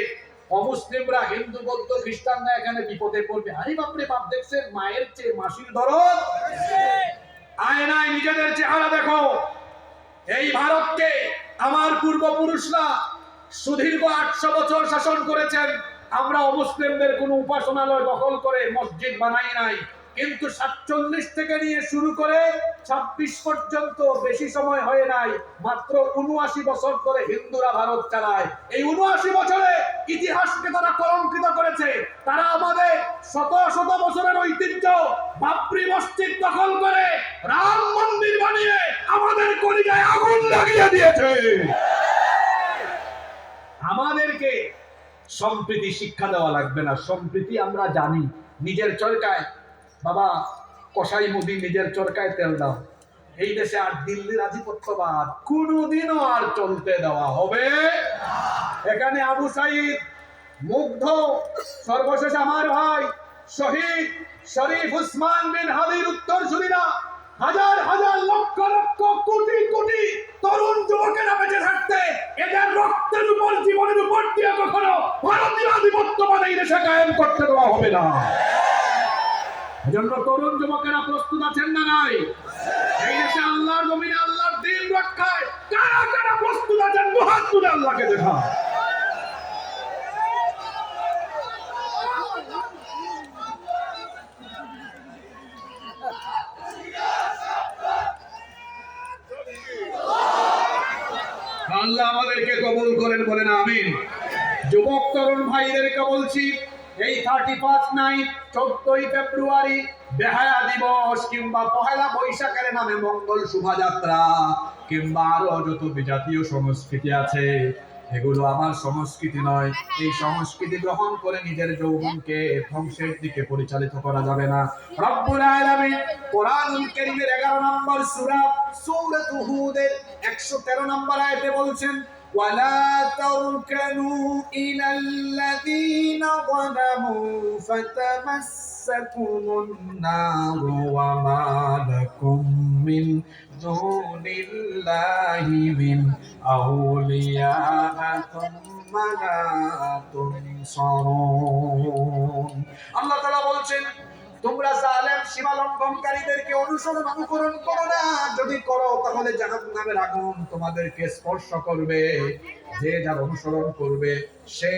অমুসলিমরা, হিন্দু, বৌদ্ধ, খ্রিস্টানরা এখানে বিপদে পড়বে। আরে বাপরে বাপ, দেখছেন মায়ের চেয়ে মাসির দরদ, আয়নায় নিজেদের চেহারা দেখো। এই ভারতকে আমার পূর্বপুরুষরা সুদীর্ঘ 800 বছর শাসন করেছেন। আমরা অমুসলিমদের কোনো উপাসনালয় দখল করে মসজিদ বানাই নাই, কিন্তু 47 থেকে নিয়ে শুরু করে 26 পর্যন্ত, বেশি সময় হয় নাই, মাত্র 79 বছর ধরে হিন্দুরা ভারত চালায়। এই 79 বছরে ইতিহাসকে তারা কলঙ্কিত করেছে। তারা আমাদের শত শত বছরের ঐতিহ্য বাবরি মসজিদ দখল করে রাম মন্দির বানিয়ে আমাদের কলিজায় আগুন লাগিয়ে দিয়েছে। আমাদেরকে সম্প্রীতি শিক্ষা দেওয়া লাগবে না, সম্প্রীতি আমরা জানি। নিজের চরকায় বাবা কসাই মুদি, নিজের চরকায় তেল দাও। এই দেশে আর দিল্লির আধিপত্যবাদ কোনোদিনও আর চলতে দেওয়া হবে। এখানে আবু সাইদ, মুগ্ধ, সর্বশেষ আমার ভাই শহীদ শরীফ উসমান বিন হাদির উত্তরসূরিরা, হাজার হাজার লক্ষ লক্ষ কোটি কোটি তরুণ যুবকেরা বেঁচে থাকতে এদের রক্তের উপর, জীবনের উপর দিয়ে কখনো ভারতীয় আধিপত্যবাদ এই দেশে কায়েম করতে দেওয়া হবে না। এজন্য তরুণ যুবকেরা প্রস্তুত আছেন না নাই? এই দেশে আল্লাহর জমিনে আল্লাহর দ্বীন রক্ষায় কারা কারা প্রস্তুত আছেন? দুহাত তুলে আল্লাহকে দেখা। আল্লাহ আমাদেরকে কবুল করেন, বলেন আমিন। যুবক তরুণ ভাইদেরকে বলছি, এই 31 নাইট 14ই ফেব্রুয়ারি বেহায়া দিবস কিংবা পহেলা বৈশাখের নামে মঙ্গল শোভাযাত্রা কিংবা আরো যত বিজাতীয় সংস্কৃতি আছে, এগুলো আমার সংস্কৃতি নয়। এই সংস্কৃতি গ্রহণ করে নিজের যৌবনকে ধ্বংসের দিকে পরিচালিত করা যাবে না। রব্বুল আলামিন কোরআনুল কারীমের 11 নম্বর সূরা সূরাত হুদের 113 নম্বর আয়াতে বলছেন, ওয়ালা তারকানু ইলাল্লাযীনা যালামু ফাতামাসসাকুমুন নারু ওয়া মা লাকুম মিন দুনিল্লাহি মিন আউলিয়া তুম্মা লা তুনসারুন। আল্লাহ তাআলা বলছেন, তোমরা জালেম সীমা লঙ্ঘনকারীদেরকে অনুকরণ করো না, যদি করো তাহলে জাহান্নামের আগুন তোমাদেরকে স্পর্শ করবে। যে যার অনুসরণ করবে সে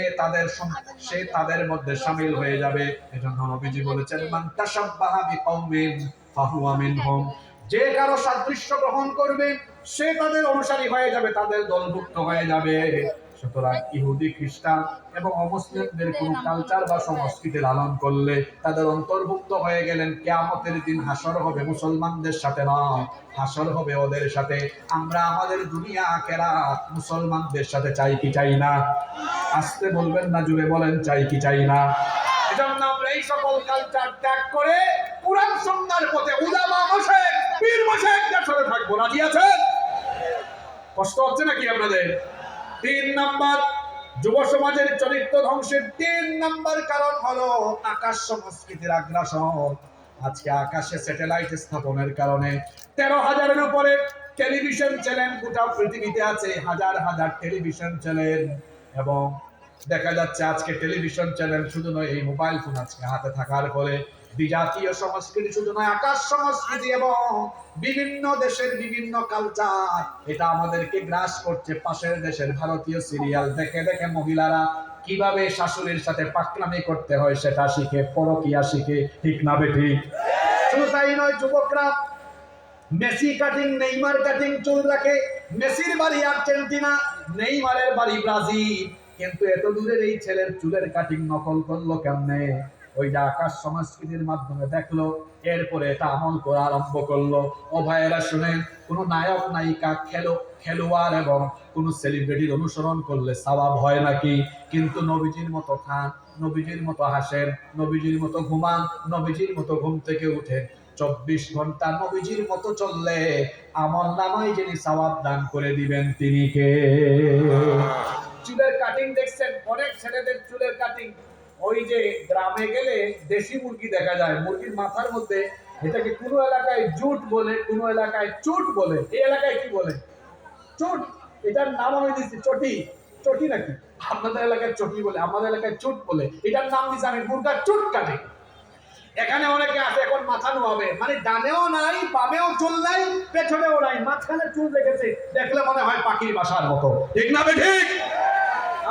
তাদের মধ্যে শামিল হয়ে যাবে। এজন্য নবীজি বলেছেন, মান তাশাব্বাহা বিকওমিন ফাহুয়া মিনহুম, যে কারো সাদৃশ্য গ্রহণ করবে সে তাদের অনুসারী হয়ে যাবে, তাদের দলভুক্ত হয়ে যাবে। সুতরাং ইহুদি, খ্রিস্টান এবং অমুসলিমদের কোন কালচার বা সংস্কৃতি লালন করলে তাদের অন্তর্ভুক্ত হয়ে গেলেন। কিয়ামতের দিন হাসর হবে মুসলমানদের সাথে নয়, হাসর হবে ওদের সাথে। আমরা আমাদের দুনিয়া আখিরাত মুসলমানদের সাথে চাই কি চাই না? আস্তে বলবেন না, জুড়ে বলেন, চাই কি চাই না? এজন্য আমরা এই সকল কালচার ত্যাগ করে কুরআন সুন্নাহর পথে উলামা মাশায়েখ, পীর মাশায়েখদের সাথে থাকবো। রাজি আছেন? কষ্ট হচ্ছে নাকি আপনাদের? 3 নাম্বার, যুব সমাজের চরিত্র ধ্বংসের 3 নাম্বার কারণ হলো আকাশ সংস্কৃতির আগ্রাসন। আজকে আকাশে স্যাটেলাইট স্থাপনের কারণে 13,000-এর উপরে টেলিভিশন চ্যানেল গোটা পৃথিবীতে আছে, হাজার হাজার টেলিভিশন চ্যানেল। এবং দেখা যাচ্ছে আজকে টেলিভিশন চ্যানেল শুধু নয়, এই মোবাইল ফোন আজকে হাতে থাকার ফলে বিজাতীয় সংস্কৃতি শুধু নয়, আকাশ সংস্কৃতি এবং বিভিন্ন দেশের বিভিন্ন কালচার, এটা আমাদেরকে গ্রাস করছে। পাশের দেশের ভারতীয় সিরিয়াল দেখে দেখে মহিলারা কিভাবে শাশুড়ির সাথে পাকনামি করতে হয় সেটা শিখে, পরকিয়া শিখে। ঠিক না বেঠিক? শুধু তাই নয়, যুবকরা মেসি কাটিং, নেইমার কাটিং চুল রাখে। মেসির বাড়ি আর্জেন্টিনা, নেইমারের বাড়ি ব্রাজিল, কিন্তু এত দূরের এই ছেলের চুলের কাটিং নকল করলো কেমনে? ওইটা আকাশ সংস্কৃতির মাধ্যমে দেখলো, এরপরে এটা আমল করা আরম্ভ করলো। ও ভাইয়েরা শুনেন, কোন নায়ক নায়িকা খেলোয়াড় এবং কোন সেলিব্রিটির অনুসরণ করলে সওয়াব হয় নাকি? কিন্তু নবীজির মতো খান, নবীজির মতো হাসেন, নবীজির মতো ঘুমান, নবীজির মতো ঘুম থেকে উঠেন, 24 ঘন্টা নবীজির মতো চললে আমল নামায় যিনি সওয়াব দান করে দিবেন তিনি কে? চুলের কাটিং দেখছেন, অনেক ছেলেদের চুলের কাটিং, ওই যে গ্রামে গেলে দেশি মুরগি দেখা যায়, মুরগির মাথার মধ্যে, এটাকে কোনো এলাকায় জুট বলে, কোনো এলাকায় চুট বলে। এই এলাকায় কি বলে? চুট। এটার নাম আমি দিচ্ছি চটি। চটি নাকি? আপনাদের এলাকায় চটি বলে, আমাদের এলাকায় চুট বলে। এটার নাম দিচ্ছি আমি মুরগার চুট কাটে। এখানে অনেকে আছে এখন মাথা নোয়াবে, মানে ডানেও নাই, বামেও চুল নাই, পেছনেও নাই, মাঝখানে চুল রেখেছে, দেখলে মনে হয় পাখির বাসার মতো। ঠিক না ঠিক?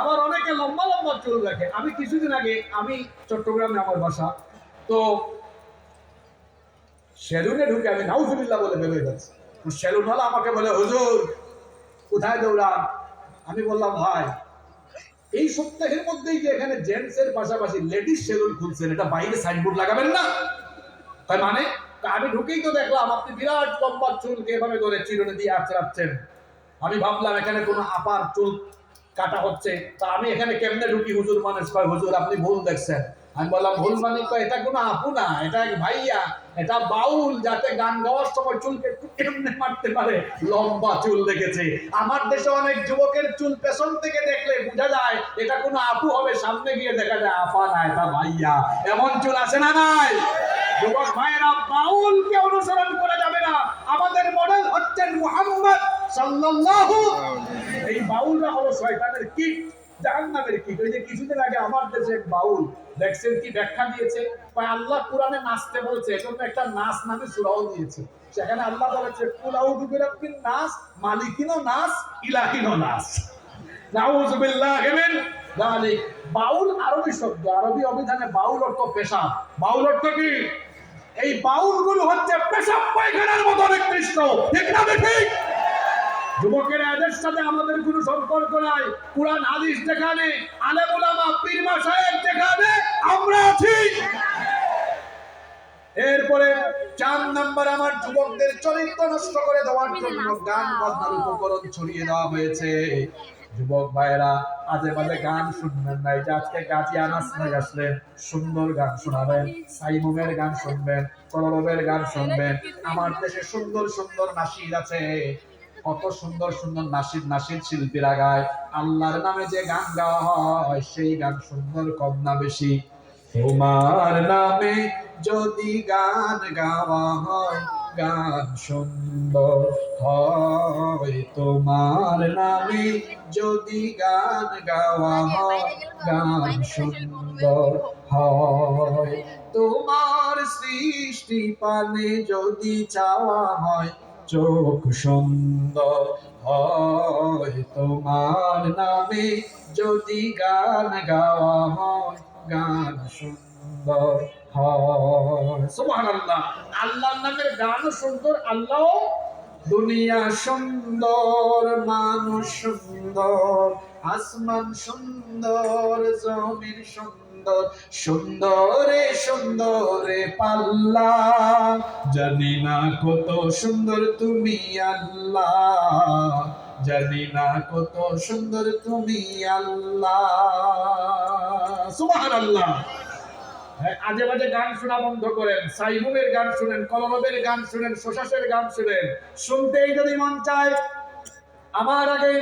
আবার অনেকে লম্বা লম্বা চুল রাখে। আমি কিছুদিন আগে, আমি চট্টগ্রামে আমার বাসা, তো সেলুনে ঢুকে আমি নাউজুবিল্লাহ বলে বেরোয় যাচ্ছি। সেলুনওয়ালা আমাকে বলে, হুজুর কোথায় দৌড়ান? আমি বললাম, ভাই এই সপ্তাহের মধ্যেই যে এখানে জেন্টস এর পাশাপাশি লেডিস সেলুন খুলছেন, এটা বাইরে সাইনবোর্ড লাগাবেন না? তাই মানে আমি ঢুকেই তো দেখলাম আপনি বিরাট লম্বা চুলকে এভাবে ধরে চিরুনি দিয়ে আঁচড়াচ্ছেন। আমি ভাবলাম এখানে কোনো আপার চুল কাটা হচ্ছে, তা আমি এখানে কেমনে ঢুকি? হুজুর মানুষ কয়, হুজুর আপনি ভুল দেখছেন। আমি বললাম, ভুল মানে? এটা কোনো আপু না, এটা এক ভাইয়া, এটা বাউল, যাতে গান গাওয়ার সময় চুলকে কেমনে মারতে পারে, লম্বা চুল দেখেছে। আমার দেশে অনেক যুবকের চুল পেছন থেকে দেখলে বোঝা যায় এটা কোনো আপু হবে, সামনে গিয়ে দেখা যায় আপা না, এটা ভাইয়া। এমন চুল আছে না নাই? যুবক ভাইয়েরা, বাউলকে অনুসরণ করে যাবে না। আমাদের মডেল হচ্ছেন মুহাম্মদ সাল্লাল্লাহু। এই বাউলরা হলো শয়তানের কীট, জাহান্নামের কীট। ওই যে কিছুদিন আগে আমার দেশে এক বাউল, দেখছেন কি ব্যাখ্যা দিয়েছে? আল্লাহ কোরআনে নাচতে বলছে, এজন্য একটা নাচ নামে সূরাও দিয়েছে। সেখানে আল্লাহ বলেছে, কুল আউযু বিরাব্বিন নাস, মালিকিনও নাস, ইলাহিনও নাস। নাউযু বিল্লাহি মিন যালিক। বাউল আরবি শব্দ, আরবি অভিধানে বাউল অর্থ পেশাব। বাউল অর্থ কি? এই বাউলগুলো হচ্ছে পেশাব পায়খানার মতো নিকৃষ্ট। ঠিক না ঠিক? যুবকেরা, এদের সাথে আমাদের কোনো সম্পর্ক নাই। কুরআন হাদিস যেখানে, আলেম উলামা পীর মাশায়েখ যেখানে, আমরা আছি। এরপরে 4 নাম্বার, আমার যুবকদের চরিত্র নষ্ট করে দেওয়ার জন্য গান বাজনার উপকরণ ছড়িয়ে দেওয়া হয়েছে। যুবক ভাইরা, আজে বাজে গান শুনবেন না। এই যে আজকে গাজী আনাস ভাই আসলেন, সুন্দর গান শোনাবেন, সাইমুমের গান শুনবেন, কলরবের গান শুনবেন। আমার দেশে সুন্দর সুন্দর নাশিদ আছে, কত সুন্দর সুন্দর নাশিদ শিল্পীরা গায়। আল্লাহর নামে যে গান গাওয়া হয়, সেই গান সুন্দর কম না বেশি? তোমার নামে যদি গান গাওয়া হয়, গান সুন্দর হয়। তোমার নামে যদি গান গাওয়া হয়, গান সুন্দর হয়। তোমার সৃষ্টি পানে যদি চাওয়া হয়, চোখ সুন্দর হয়। তোমার নামে যদি গান গাওয়া হয়, গান সুন্দর হয়। সুবহানাল্লাহ। আল্লাহর নামের গানও সুন্দর, আল্লাহ। দুনিয়া সুন্দর, মানুষ সুন্দর, আসমান সুন্দর, জমিন সুন্দর, সুন্দরে সুন্দরে পাল্লা। জানি না কত সুন্দর তুমি আল্লাহ, জানি না কত সুন্দর তুমি আল্লাহ। সুবহানাল্লাহ। আজে বাজে গান শোনা বন্ধ করেন, সাইমুমের গান শুনেন, কলরবের গান শুনেন, শোষাসের গান শুনেন। শুনতেই যদি মন চায়, আমার আগে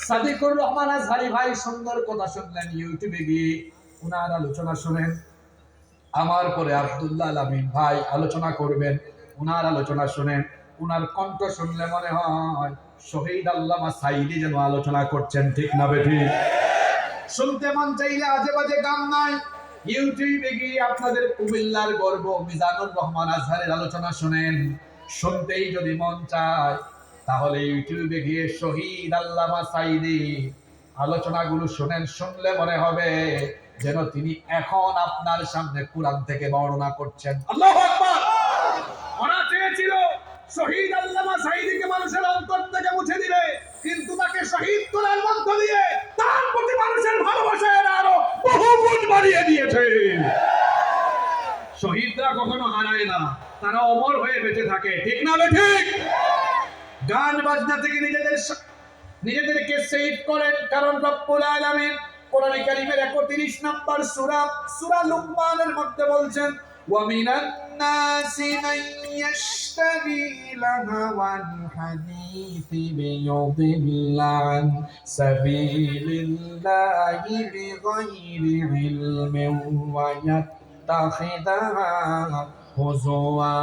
সাদিকুর রহমান আজহারি ভাই সুন্দর কথা শুনলেন, ইউটিউবে গিয়ে উনার আলোচনা শুনেন। আমার পরে আব্দুল্লাহ আমিন ভাই আলোচনা করবেন, উনার আলোচনা শুনেন। উনার কণ্ঠ শুনলে মনে হয় শহীদ আল্লামা সাইদি যেন আলোচনা করছেন। ঠিক না বেঠিক? শুনতে মন চাইলে আজে বাজে গান নাই, ইউটিউবে গিয়ে আপনাদের কুমিল্লার গর্ব মিজানুর রহমান আজহারের আলোচনা শুনেন। শুনতেই যদি মন চায়, তাহলে ইউটিউবে গিয়ে শহীদ আল্লামা সাইদি আলোচনাগুলো শুনেন। শুনলে মনে হবে যেন তিনি এখন আপনার সামনে কুরআন থেকে বর্ণনা করছেন। আল্লাহু আকবার। ওরা চেয়েছিল শহীদ আল্লামা সাইদিকে মানুষের অন্তর থেকে মুছে দিবে, কিন্তু তাকে শহীদ করার মধ্য দিয়ে তার প্রতি মানুষের ভালোবাসা আরো বহুগুণ বাড়িয়ে দিয়েছে। কখনো হারায় না, তারা অমর হয়ে বেঁচে থাকে, ঠিক না ঠিক? গান বাজনা থেকে নিজেদেরকে সেভ করেন, কারণ রব্বুল আলামিন কোরআনে কারীমের 31 নম্বর সূরা লুকমানের মধ্যে বলছেন, ওয়া মিনান নাসি মান ইয়াশতারি লাহওয়াল হাদীসি লিয়ুদিল্লা আন সাবিলিল্লাহি বিগাইরি ইলমিন ওয়া ইয়াত্তাখিদাহা হুজুয়া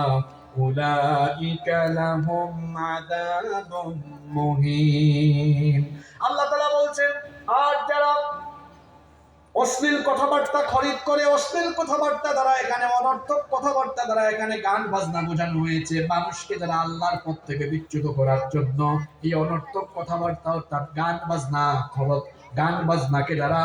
উলাইকা লাহুম আযাবুম মুহিন। আল্লাহ তাআলা বলছেন, আর যারা অশ্লীল কথাবার্তা খরিদ করে, অশ্লীল কথাবার্তা দ্বারা এখানে, অনর্থক কথাবার্তা দ্বারা এখানে গান বাজনা বোঝানো হয়েছে, মানুষকে যারা আল্লাহর পথ থেকে বিচ্যুত করার জন্য এই অনর্থক কথাবার্তা অর্থাৎ গান বাজনাকে যারা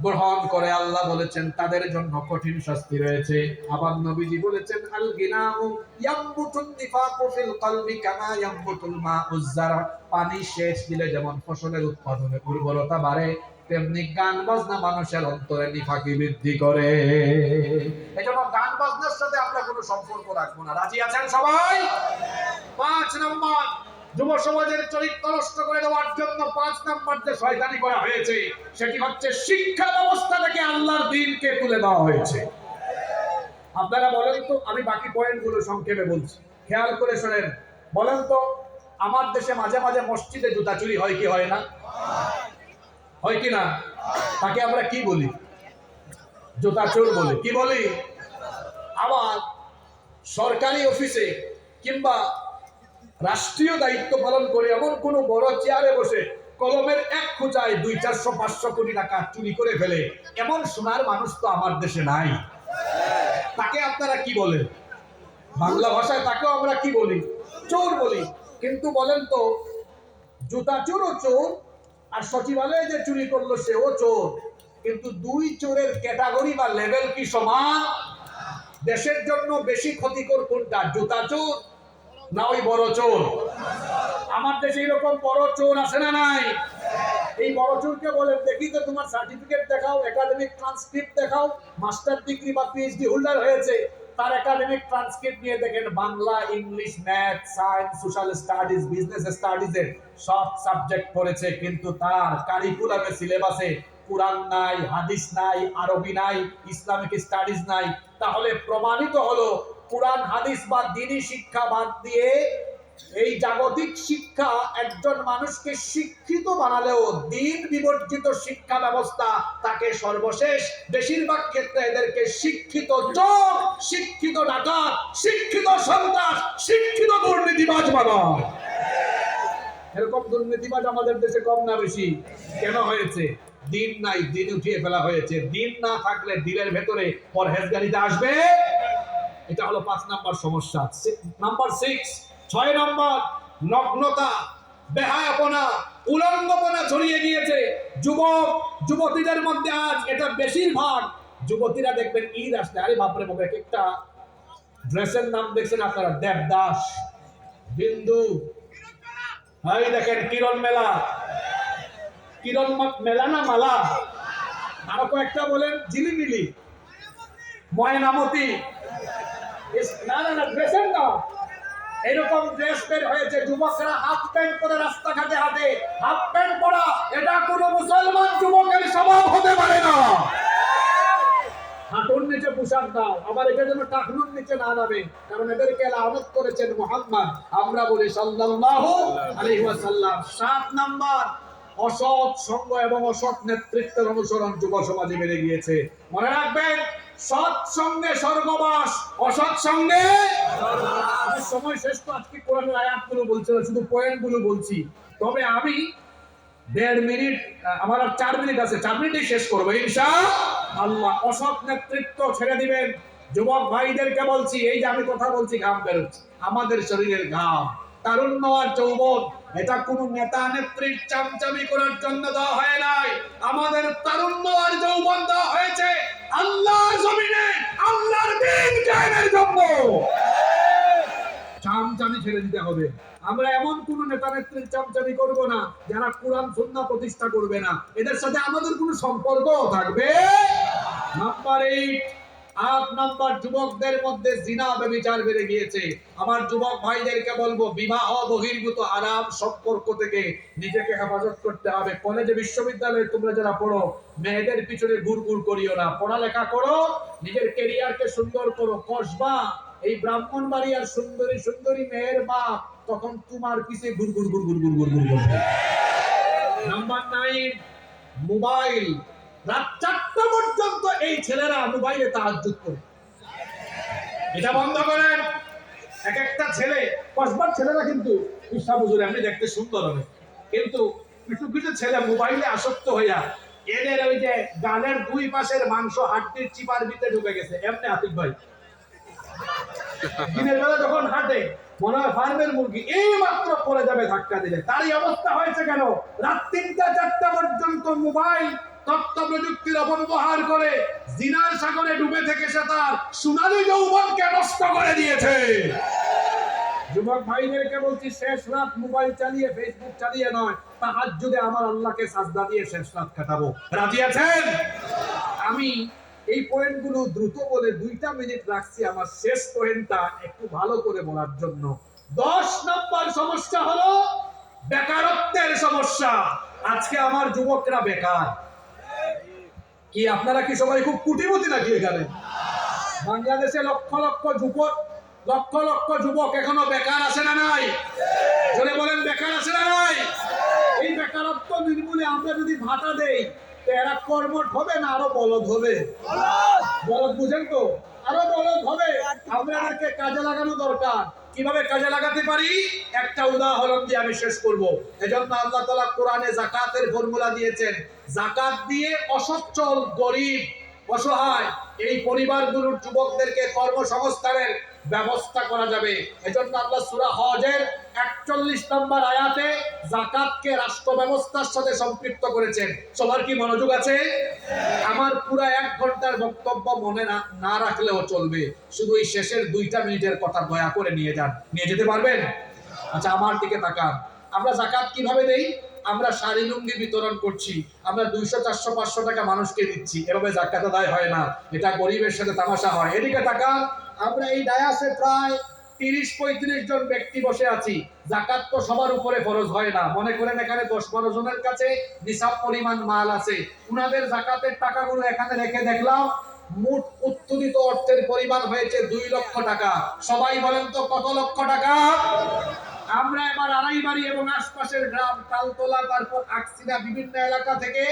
গ্রহণ করে, আল্লাহ বলেছেন তাদের জন্য কঠিন শাস্তি রয়েছে। আবার নবীজি বলেছেন, আল গিনাউ ইয়ামবুতুন নিফাকু ফিল কলবি কামা ইয়ামবুতুল মাউজ যারা, পানি সেচ দিলে যেমন ফসলের উৎপাদনে উর্বরতা বাড়ে, তেমনি গান বাজনা মানুষের অন্তরে নিফাকি বৃদ্ধি করে। এজন্য গান বাজনার সাথে আমরা কোনো সম্পর্ক রাখবো না। রাজি আছেন সবাই? 5 নম্বর, যুব সমাজের চরিত্র নষ্ট করে দেওয়ার জন্য 5 নম্বর যে শয়তানি করা হয়েছে সেটি হচ্ছে শিক্ষা ব্যবস্থা থেকে আল্লাহর দ্বীনকে তুলে দেওয়া হয়েছে। আপনারা বলেন তো, আমি বাকি পয়েন্টগুলো সংক্ষেপে বলছি, খেয়াল করে শোনেন। বলেন তো, আমার দেশে মাঝে মাঝে মসজিদে জুতা চুরি হয় কি হয় না? হয় কি না? তাকে আমরা কি বলি? জুতা চোর বলি। কি বলি? আবার সরকারি অফিসে কিংবা রাষ্ট্রীয় দায়িত্ব পালন করে এমন কোন বড় চেয়ারে বসে কলমের এক খোঁচায় 200-400-500 কোটি টাকা চুরি করে ফেলে, এমন সোনার মানুষ তো আমার দেশে নাই। তাকে আপনারা কি বলেন? বাংলা ভাষায় তাকেও আমরা কি বলি? চোর বলি। কিন্তু বলেন তো, জুতা চোরও চোর, আর সচিবালয়ে যে চুরি করলো সেও চোর, কিন্তু দুই চোরের ক্যাটাগরি বা লেভেল কি সমান? দেশের জন্য বেশি ক্ষতিকর কোনটা, জুতা চোর না ওই বড় চোর? আমার দেশে এরকম বড় চোর আছে না নাই? এই বড় চোরকে বলেন, দেখি তো তোমার সার্টিফিকেট দেখাও, একাডেমিক ট্রান্সক্রিপ্ট দেখাও, মাস্টার ডিগ্রি বা পিএইচডি হোল্ডার হয়েছে, তার একাডেমিক ট্রান্সক্রিপ্ট নিয়ে দেখেন Bangla, English, math, science, social studies, business স্টাডিজের সব সাবজেক্ট পড়েছে, কিন্তু তার কারিকুলামে, সিলেবাসে কুরআন নাই, হাদিস নাই, আরবি নাই, ইসলামিক স্টাডিজ নাই। তাহলে প্রমাণিত হলো কুরআন, হাদিস বা দ্বীনি শিক্ষা বাদ দিয়ে এই জাগতিক শিক্ষা একজন মানুষকে শিক্ষিত বানালেও দ্বীন বিবর্জিত শিক্ষা ব্যবস্থা তাকে সর্বশেষ বেশিরভাগ ক্ষেত্রে এদেরকে শিক্ষিত চোর, শিক্ষিত ডাকাত, শিক্ষিত সন্ত্রাস, শিক্ষিত দুর্নীতিবাজ বানায়। এরকম দুর্নীতিবাজ আমাদের দেশে কম না বেশি? কেন হয়েছে? দিন নাই, দিন উঠিয়ে ফেলা হয়েছে। দিন না থাকলে দিলের ভেতরে পরহেজগারিতা আসবে। এটা হলো 5 নম্বর সমস্যা। নাম্বার 6 নম্বর, নগ্নতা, বেহায়াপনা, উলঙ্গপনা ছড়িয়ে গিয়েছে যুবক যুবতীদের মধ্যে। আজ এটা বেশিরভাগ যুবতীরা দেখবেন ঈদ আসলে, আরে বাপরে বাপ, এক একটা ড্রেসের নাম দেখছেন আপনারা, দেবদাস, বিন্দু, এই দেখেন কিরণ মেলা, কিরণ মেলা না মালা, আরো কয়েকটা বলেন, ঝিলিমিলি, ময়নামতি, না না না, ড্রেসের নাম। এরকম ড্রেস বের হয়েছে, যুবকরা হাফ প্যান্ট পরে রাস্তাঘাটে হাঁটে। হাফ প্যান্ট পরা এটা কোনো মুসলমান যুবকের স্বভাব হতে পারে না। হাঁটুর নিচে পোশাক দাও, আবার এটা যেন টাকনুর নিচে না নামে, কারণ এদেরকে লানত করেছেন মুহাম্মদ। আমরা বলি সাল্লাল্লাহু আলাইহি ওয়াসাল্লাম। 7 নাম্বার, অসৎ সঙ্গ এবং অসৎ নেতৃত্বের অনুসরণ যুব সমাজে বেড়ে গিয়েছে। মনে রাখবেন, সৎ সঙ্গে স্বর্গবাস, অসৎ সঙ্গে সময় শেষ। তো আজকে কোরআনের আয়াতগুলো বলছি না, শুধু পয়েন্টগুলো বলছি। তবে আমি 1.5 মিনিট, আমার আর 4 মিনিট আছে, 4 মিনিটেই শেষ করবো ইনশাআল্লাহ। অসৎ নেতৃত্ব ছেড়ে দিবেন। যুবক ভাইদেরকে বলছি, এই যে আমি কথা বলছি, ঘাম বেরোচ্ছে, আমাদের শরীরের ঘাম, তারুণ্য আর যৌবন, এটা কোনো নেতা নেত্রীর চামচামি করার জন্য দেওয়া হয় নাই। আমাদের তারুণ্য আর যৌবন দেওয়া হয়েছে আল্লাহর জমিনে আল্লাহর দ্বীন কায়েমের জন্য। চামচামি ছেড়ে দিতে হবে। আমরা এমন কোন নেতা নেত্রীর চামচামি করব না যারা কোরআন সুন্নাহ প্রতিষ্ঠা করবে না, এদের সাথে আমাদের কোনো সম্পর্ক থাকবে। নাম্বার 8, 8 নম্বর, যুবকদের মধ্যে জিনা ব্যভিচার বেড়ে গিয়েছে। আমার যুবক ভাইদেরকে বলবো, বিবাহ বহির্ভূত আরাম সম্পর্ক থেকে নিজেকে হেফাজত করতে হবে। কলেজে বিশ্ববিদ্যালয়ে তোমরা যারা পড়ো, মেয়েদের পিছনে ঘুরঘুর করিও না, পড়ালেখা করো, নিজের ক্যারিয়ারকে সুন্দর করো। কসবা এই ব্রাহ্মণবাড়িয়ার সুন্দরী সুন্দরী মেয়ের বাপ তখন তোমার পিছে ঘুরঘুর ঘুরঘুর ঘুরঘুর ঘুরঘুর করবে। Number 9, mobile. রাত 4টা পর্যন্ত এই ছেলেরা মোবাইলে তাহাজ্জুদ করে। এটা বন্ধ করেন। এক একটা ছেলে, কসবার ছেলেরা কিন্তু ইসা হুজুরে আপনি দেখতে সুন্দর হবে, কিন্তু কিছু কিছু ছেলে মোবাইলে আসক্ত হইয়া এদের ওই যে গালের 2 পাশের মাংস হাড্ডির চিপার ভিতরে ঢুকে গেছে। এমনি আতিক ভাই দিনের বেলা যখন হাঁটে মনে হয় ফার্মের মুরগি, এই মাত্র পড়ে যাবে ধাক্কা দিলে। তারই অবস্থা হয়েছে কেন? রাত 3টা 4টা পর্যন্ত মোবাইল তথ্য প্রযুক্তির অপব্যবহার করে জিনার সাগরে ডুবে থেকে সে তার সোনালী যৌবনকে নষ্ট করে দিয়েছে। যুবক ভাইদেরকে বলছি, শেষ রাত মোবাইল চালিয়ে ফেসবুক চালিয়ে নয়, তাহাজ্জুদে আমার আল্লাহকে সাজদা দিয়ে শেষ রাত কাটাবো। রাজি আছেন? আমি এই পয়েন্টগুলো দ্রুত বলে 2টা মিনিট রাখছি আমার শেষ পয়েন্টটা একটু ভালো করে বলার জন্য। 10 নম্বর সমস্যা হলো বেকারত্বের সমস্যা। আজকে আমার যুবকরা বেকার। কি আপনারা কি সবাই খুব কুটিপতি নাকি? এখানে বাংলাদেশে লক্ষ লক্ষ যুবক এখনো বেকার আছে না নাই? জোরে বলেন, বেকার আছে না নাই? এই বেকারত্ব নির্মূলে আমরা যদি ভাতা দেই, তো এরা কর্মঠ হবে না আরো বলদ হবে? বলদ বুঝেন তো? আরো বলদ হবে। আমরা এদেরকে কাজে লাগানো দরকার। কিভাবে কাজে লাগাতে পারি একটা উদাহরণ দিয়ে আমি শেষ করব। এজন্য আল্লাহ তাআলা কোরআনে যাকাতের ফর্মুলা দিয়েছেন। যাকাত দিয়ে অসচ্ছল, গরিব, অসহায় এই পরিবারগুলোর যুবকদেরকে কর্মসংস্থানের ব্যবস্থা করা যাবে। এজন্য আল্লাহ সূরা হজের 41 নম্বর আয়াতে যাকাতকে রাষ্ট্র ব্যবস্থার সাথে সম্পৃক্ত করেছেন। সবার কি মনোযোগ আছে? আমার পুরো 1 ঘন্টার বক্তব্য মনে না রাখলেও চলবে, শুধু এই শেষের 2টা মিনিটের কথা দয়া করে নিয়ে যান। নিয়ে যেতে পারবেন? আচ্ছা, আমার দিকে তাকান। আমরা যাকাত কিভাবে দেই? আমরা শাড়ি লুঙ্গি বিতরণ করছি, আমরা 200 400 500 টাকা মানুষকে দিচ্ছি। এভাবে যাকাত আদায় হয় না, এটা গরিবের সাথে তামাশা হয়। এদিকে তাকান, আমরা এই ডায়াসে প্রায় 30-35 জন ব্যক্তি বসে আছি। যাকাত তো সবার উপরে ফরজ হয় না। মনে করেন এখানে 10-12 জনের কাছে নিসাব পরিমাণ মাল আছে, উনাদের যাকাতের টাকাগুলো এখানে রেখে দেখলাম মোট উত্তোলিত অর্থের পরিমাণ হয়েছে 2 লক্ষ টাকা। সবাই বলেন তো কত লক্ষ টাকা? আমরা এবার আড়াইবাড়ি এবং আশপাশের গ্রাম, তালতলা, তারপর আকসিনা, বিভিন্ন এলাকা থেকে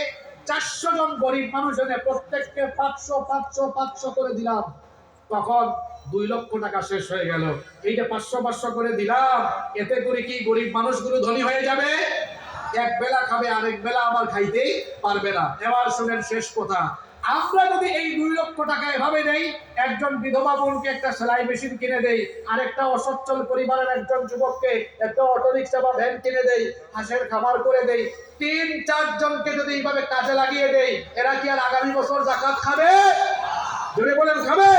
400 জন গরিব মানুষ এনে প্রত্যেককে 500 করে দিলাম। তখন 2 লক্ষ টাকা শেষ হয়ে গেল। এই যে 500 করে দিলাম, এতে করে কি গরিব মানুষগুলো ধনী হয়ে যাবে? এক বেলা খাবে, আরেক বেলা আবার খাইতেই পারবে না। এবার শুনেন শেষ কথা, আমরা যদি এই 2 লক্ষ টাকা এভাবে দেই, একজন বিধবা বোনকে একটা সেলাই মেশিন কিনে দেই, আরেকটা অসচ্ছল পরিবারের একজন যুবককে একটা অটোরিকশা বা ভ্যান কিনে দেই, হাঁসের খামার করে দেই, 3-4 জনকে যদি এইভাবে কাজে লাগিয়ে দেই, এরা কি আর আগামী বছর যাকাত খাবে? জোরে বলেন, খাবে?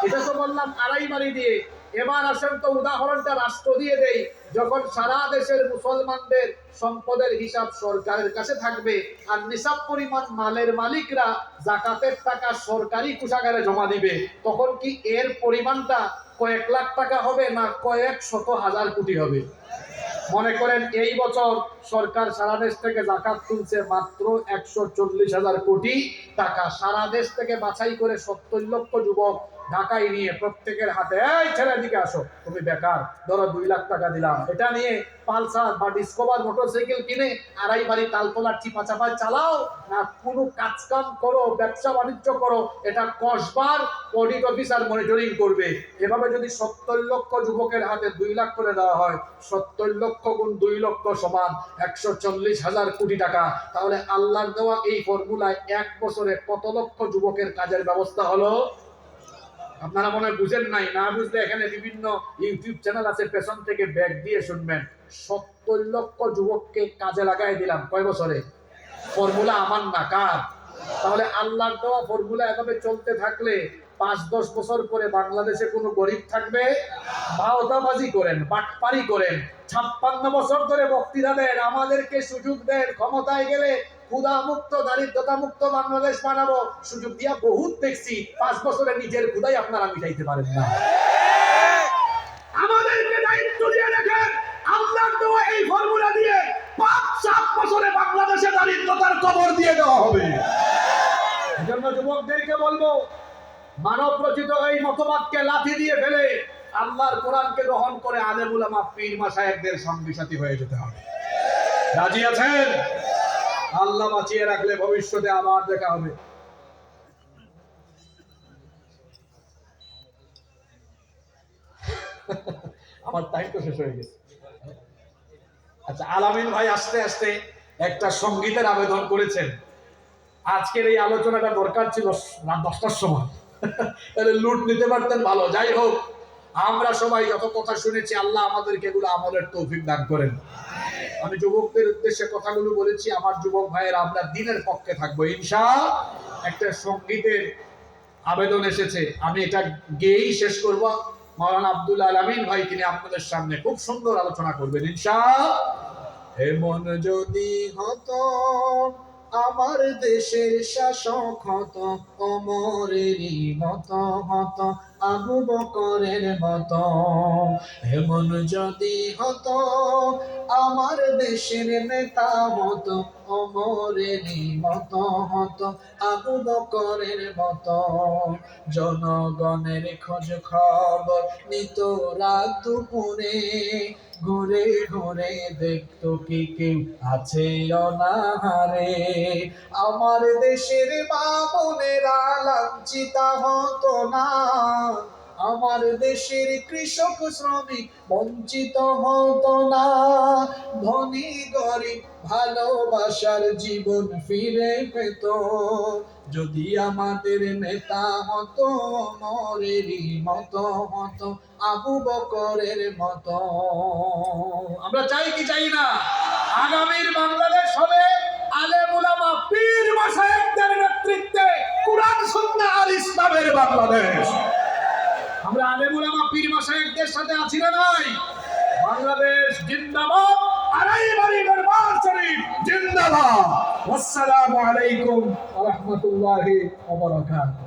এটা তো বললাম আড়াইবাড়ি দিয়ে। এবার আসেন তো উদাহরণটা রাষ্ট্র দিয়ে দেই। যখন সারা দেশের মুসলমানদের সম্পদের হিসাব সরকারের কাছে থাকবে, আর নিসাব পরিমাণ মালের মালিকরা যাকাতের টাকা সরকারি কোষাগারে জমা দিবে, তখন কি এর পরিমাণটা কয়েক লাখ টাকা হবে না কয়েক শত হাজার কোটি হবে? মনে করেন এই বছর সরকার সারা দেশ থেকে যাকাত তুলছে মাত্র 140,000 কোটি টাকা। সারা দেশ থেকে বাছাই করে 70 লক্ষ যুবক ঢাকায় নিয়ে প্রত্যেকের হাতে, এই ছেলে দিকে আসো, তুমি বেকার, ধরো 2 লাখ টাকা দিলাম। এটা নিয়ে পালসার বা ডিসকভার মোটরসাইকেল কিনে আড়াইবাড়ি তালতলার চিপাচাপায় চালাও না, কোনো কাজকাম করো, ব্যবসা বাণিজ্য করো, এটা কসবার অডিট অফিসার মনিটরিং করবে। এভাবে যদি 70 লক্ষ যুবকের হাতে 2 লাখ করে দেওয়া হয়, 70 লক্ষ গুণ 2 লক্ষ সমান 140,000 কোটি টাকা। তাহলে আল্লাহর দেওয়া এই ফর্মুলায় 1 বছরে কত লক্ষ যুবকের কাজের ব্যবস্থা হলো? আপনারা মনে বুঝেন নাই, না বুঝলে এখানে বিভিন্ন ইউটিউব চ্যানেল আছে, পেছন থেকে ব্যাগ দিয়ে শুনবেন। 70 লক্ষ যুবককে কাজে লাগাই দিলাম কয় বছরে? ফর্মুলা আমার না, কার? তাহলে আল্লাহর দেওয়া ফর্মুলা এভাবে চলতে থাকলে 5-10 বছর পরে বাংলাদেশে কোনো গরিব থাকবে? ভাওতাবাজি করেন, বাটপারি করেন, 56 বছর ধরে বক্তৃতা দেন, আমাদেরকে সুযোগ দেন, ক্ষমতায় গেলে ক্ষুধা মুক্ত দারিদ্রতা মুক্ত বাংলাদেশ বানাবো, সুযোগ দিয়া বহুত দেখছি 5 বছরে নিজের ক্ষুধাই আপনারা মিটাইতে পারেন না। আমাদেরকে দায়িত্ব দিয়ে রাখেন, আল্লাহর দেওয়া এই ফর্মুলা দিয়ে 5-7 বছরে বাংলাদেশে দারিদ্রতার কবর দিয়ে দেওয়া হবে। এজন্য যুবকদেরকে বলবো, মানব রচিত এই মতবাদকে লাথি দিয়ে ফেলে আল্লাহর কোরআনকে গ্রহণ করে আলেম উলামা পীর মাশায়েখদের সঙ্গী সাথী হয়ে যেতে হবে। রাজি আছেন? আল্লাহ বাঁচিয়ে রাখলে ভবিষ্যতে আবার দেখা হবে। আমার টাইম তো শেষ হয়ে গেছে। আচ্ছা, আলামিন ভাই আস্তে আস্তে একটা সঙ্গীতের আবেদন করেছেন। আজকের এই আলোচনাটা দরকার ছিল রাত 10টার সময়, তাহলে লুট নিতে পারতেন ভালো। যাই হোক, আমরা সবাই যত কথা শুনেছি, আল্লাহ আমাদেরকে এগুলো আমলের তৌফিক দান করেন। আমি যুবকদের উদ্দেশ্যে কথাগুলো বলেছি, আমার যুবক ভাইয়েরা আমরা দিনের পক্ষে থাকবো ইনশাআল্লাহ। একটা সঙ্গীতের আবেদন এসেছে, আমি এটা গেয়েই শেষ করব। মাওলানা আব্দুল আলামিন ভাই তিনি আপনাদের সামনে খুব সুন্দর আলোচনা করবেন ইনশাআল্লাহ। এমন যদি হতো আমার দেশের শাসক হতো, ওমরেরই মতো হতো, আবু বকরের মতো। এমন যদি হতো আমার দেশের নেতা হতো, ওমরেরই মতো হতো, আবু বকরের মতো। জনগণের খোঁজ খবর নিত রাত দুপুরে, ঘুরে ঘুরে দেখতো কি কেউ আছে অনাহারে। আমার দেশের মা বোনেরা লাঞ্ছিত হতো না, আমার দেশের কৃষক শ্রমিক বঞ্চিত হতো না। ধনী গরিব ভালোবাসার জীবন ফিরে পেত, যদি আমাদের নেতা হতো ওমরেরই মতো হতো, আবু বকরের মতো। আমরা চাই কি চাই না? আগামীর বাংলাদেশ হবে আলেম উলামা পীর মাশায়েখদের নেতৃত্বে কুরআন সুন্নাহ আর ইসলামের বাংলাদেশ। আমরা আলেম উলামা পীর মাশায়েখদের সাথে আছি না নাই? বাংলাদেশ জিন্দাবাদ, আড়াইবাড়ি দরবার শরীফ জিন্দাবাদ। আসসালামু আলাইকুম ওয়া রাহমাতুল্লাহি ওয়া বারাকাতুহু।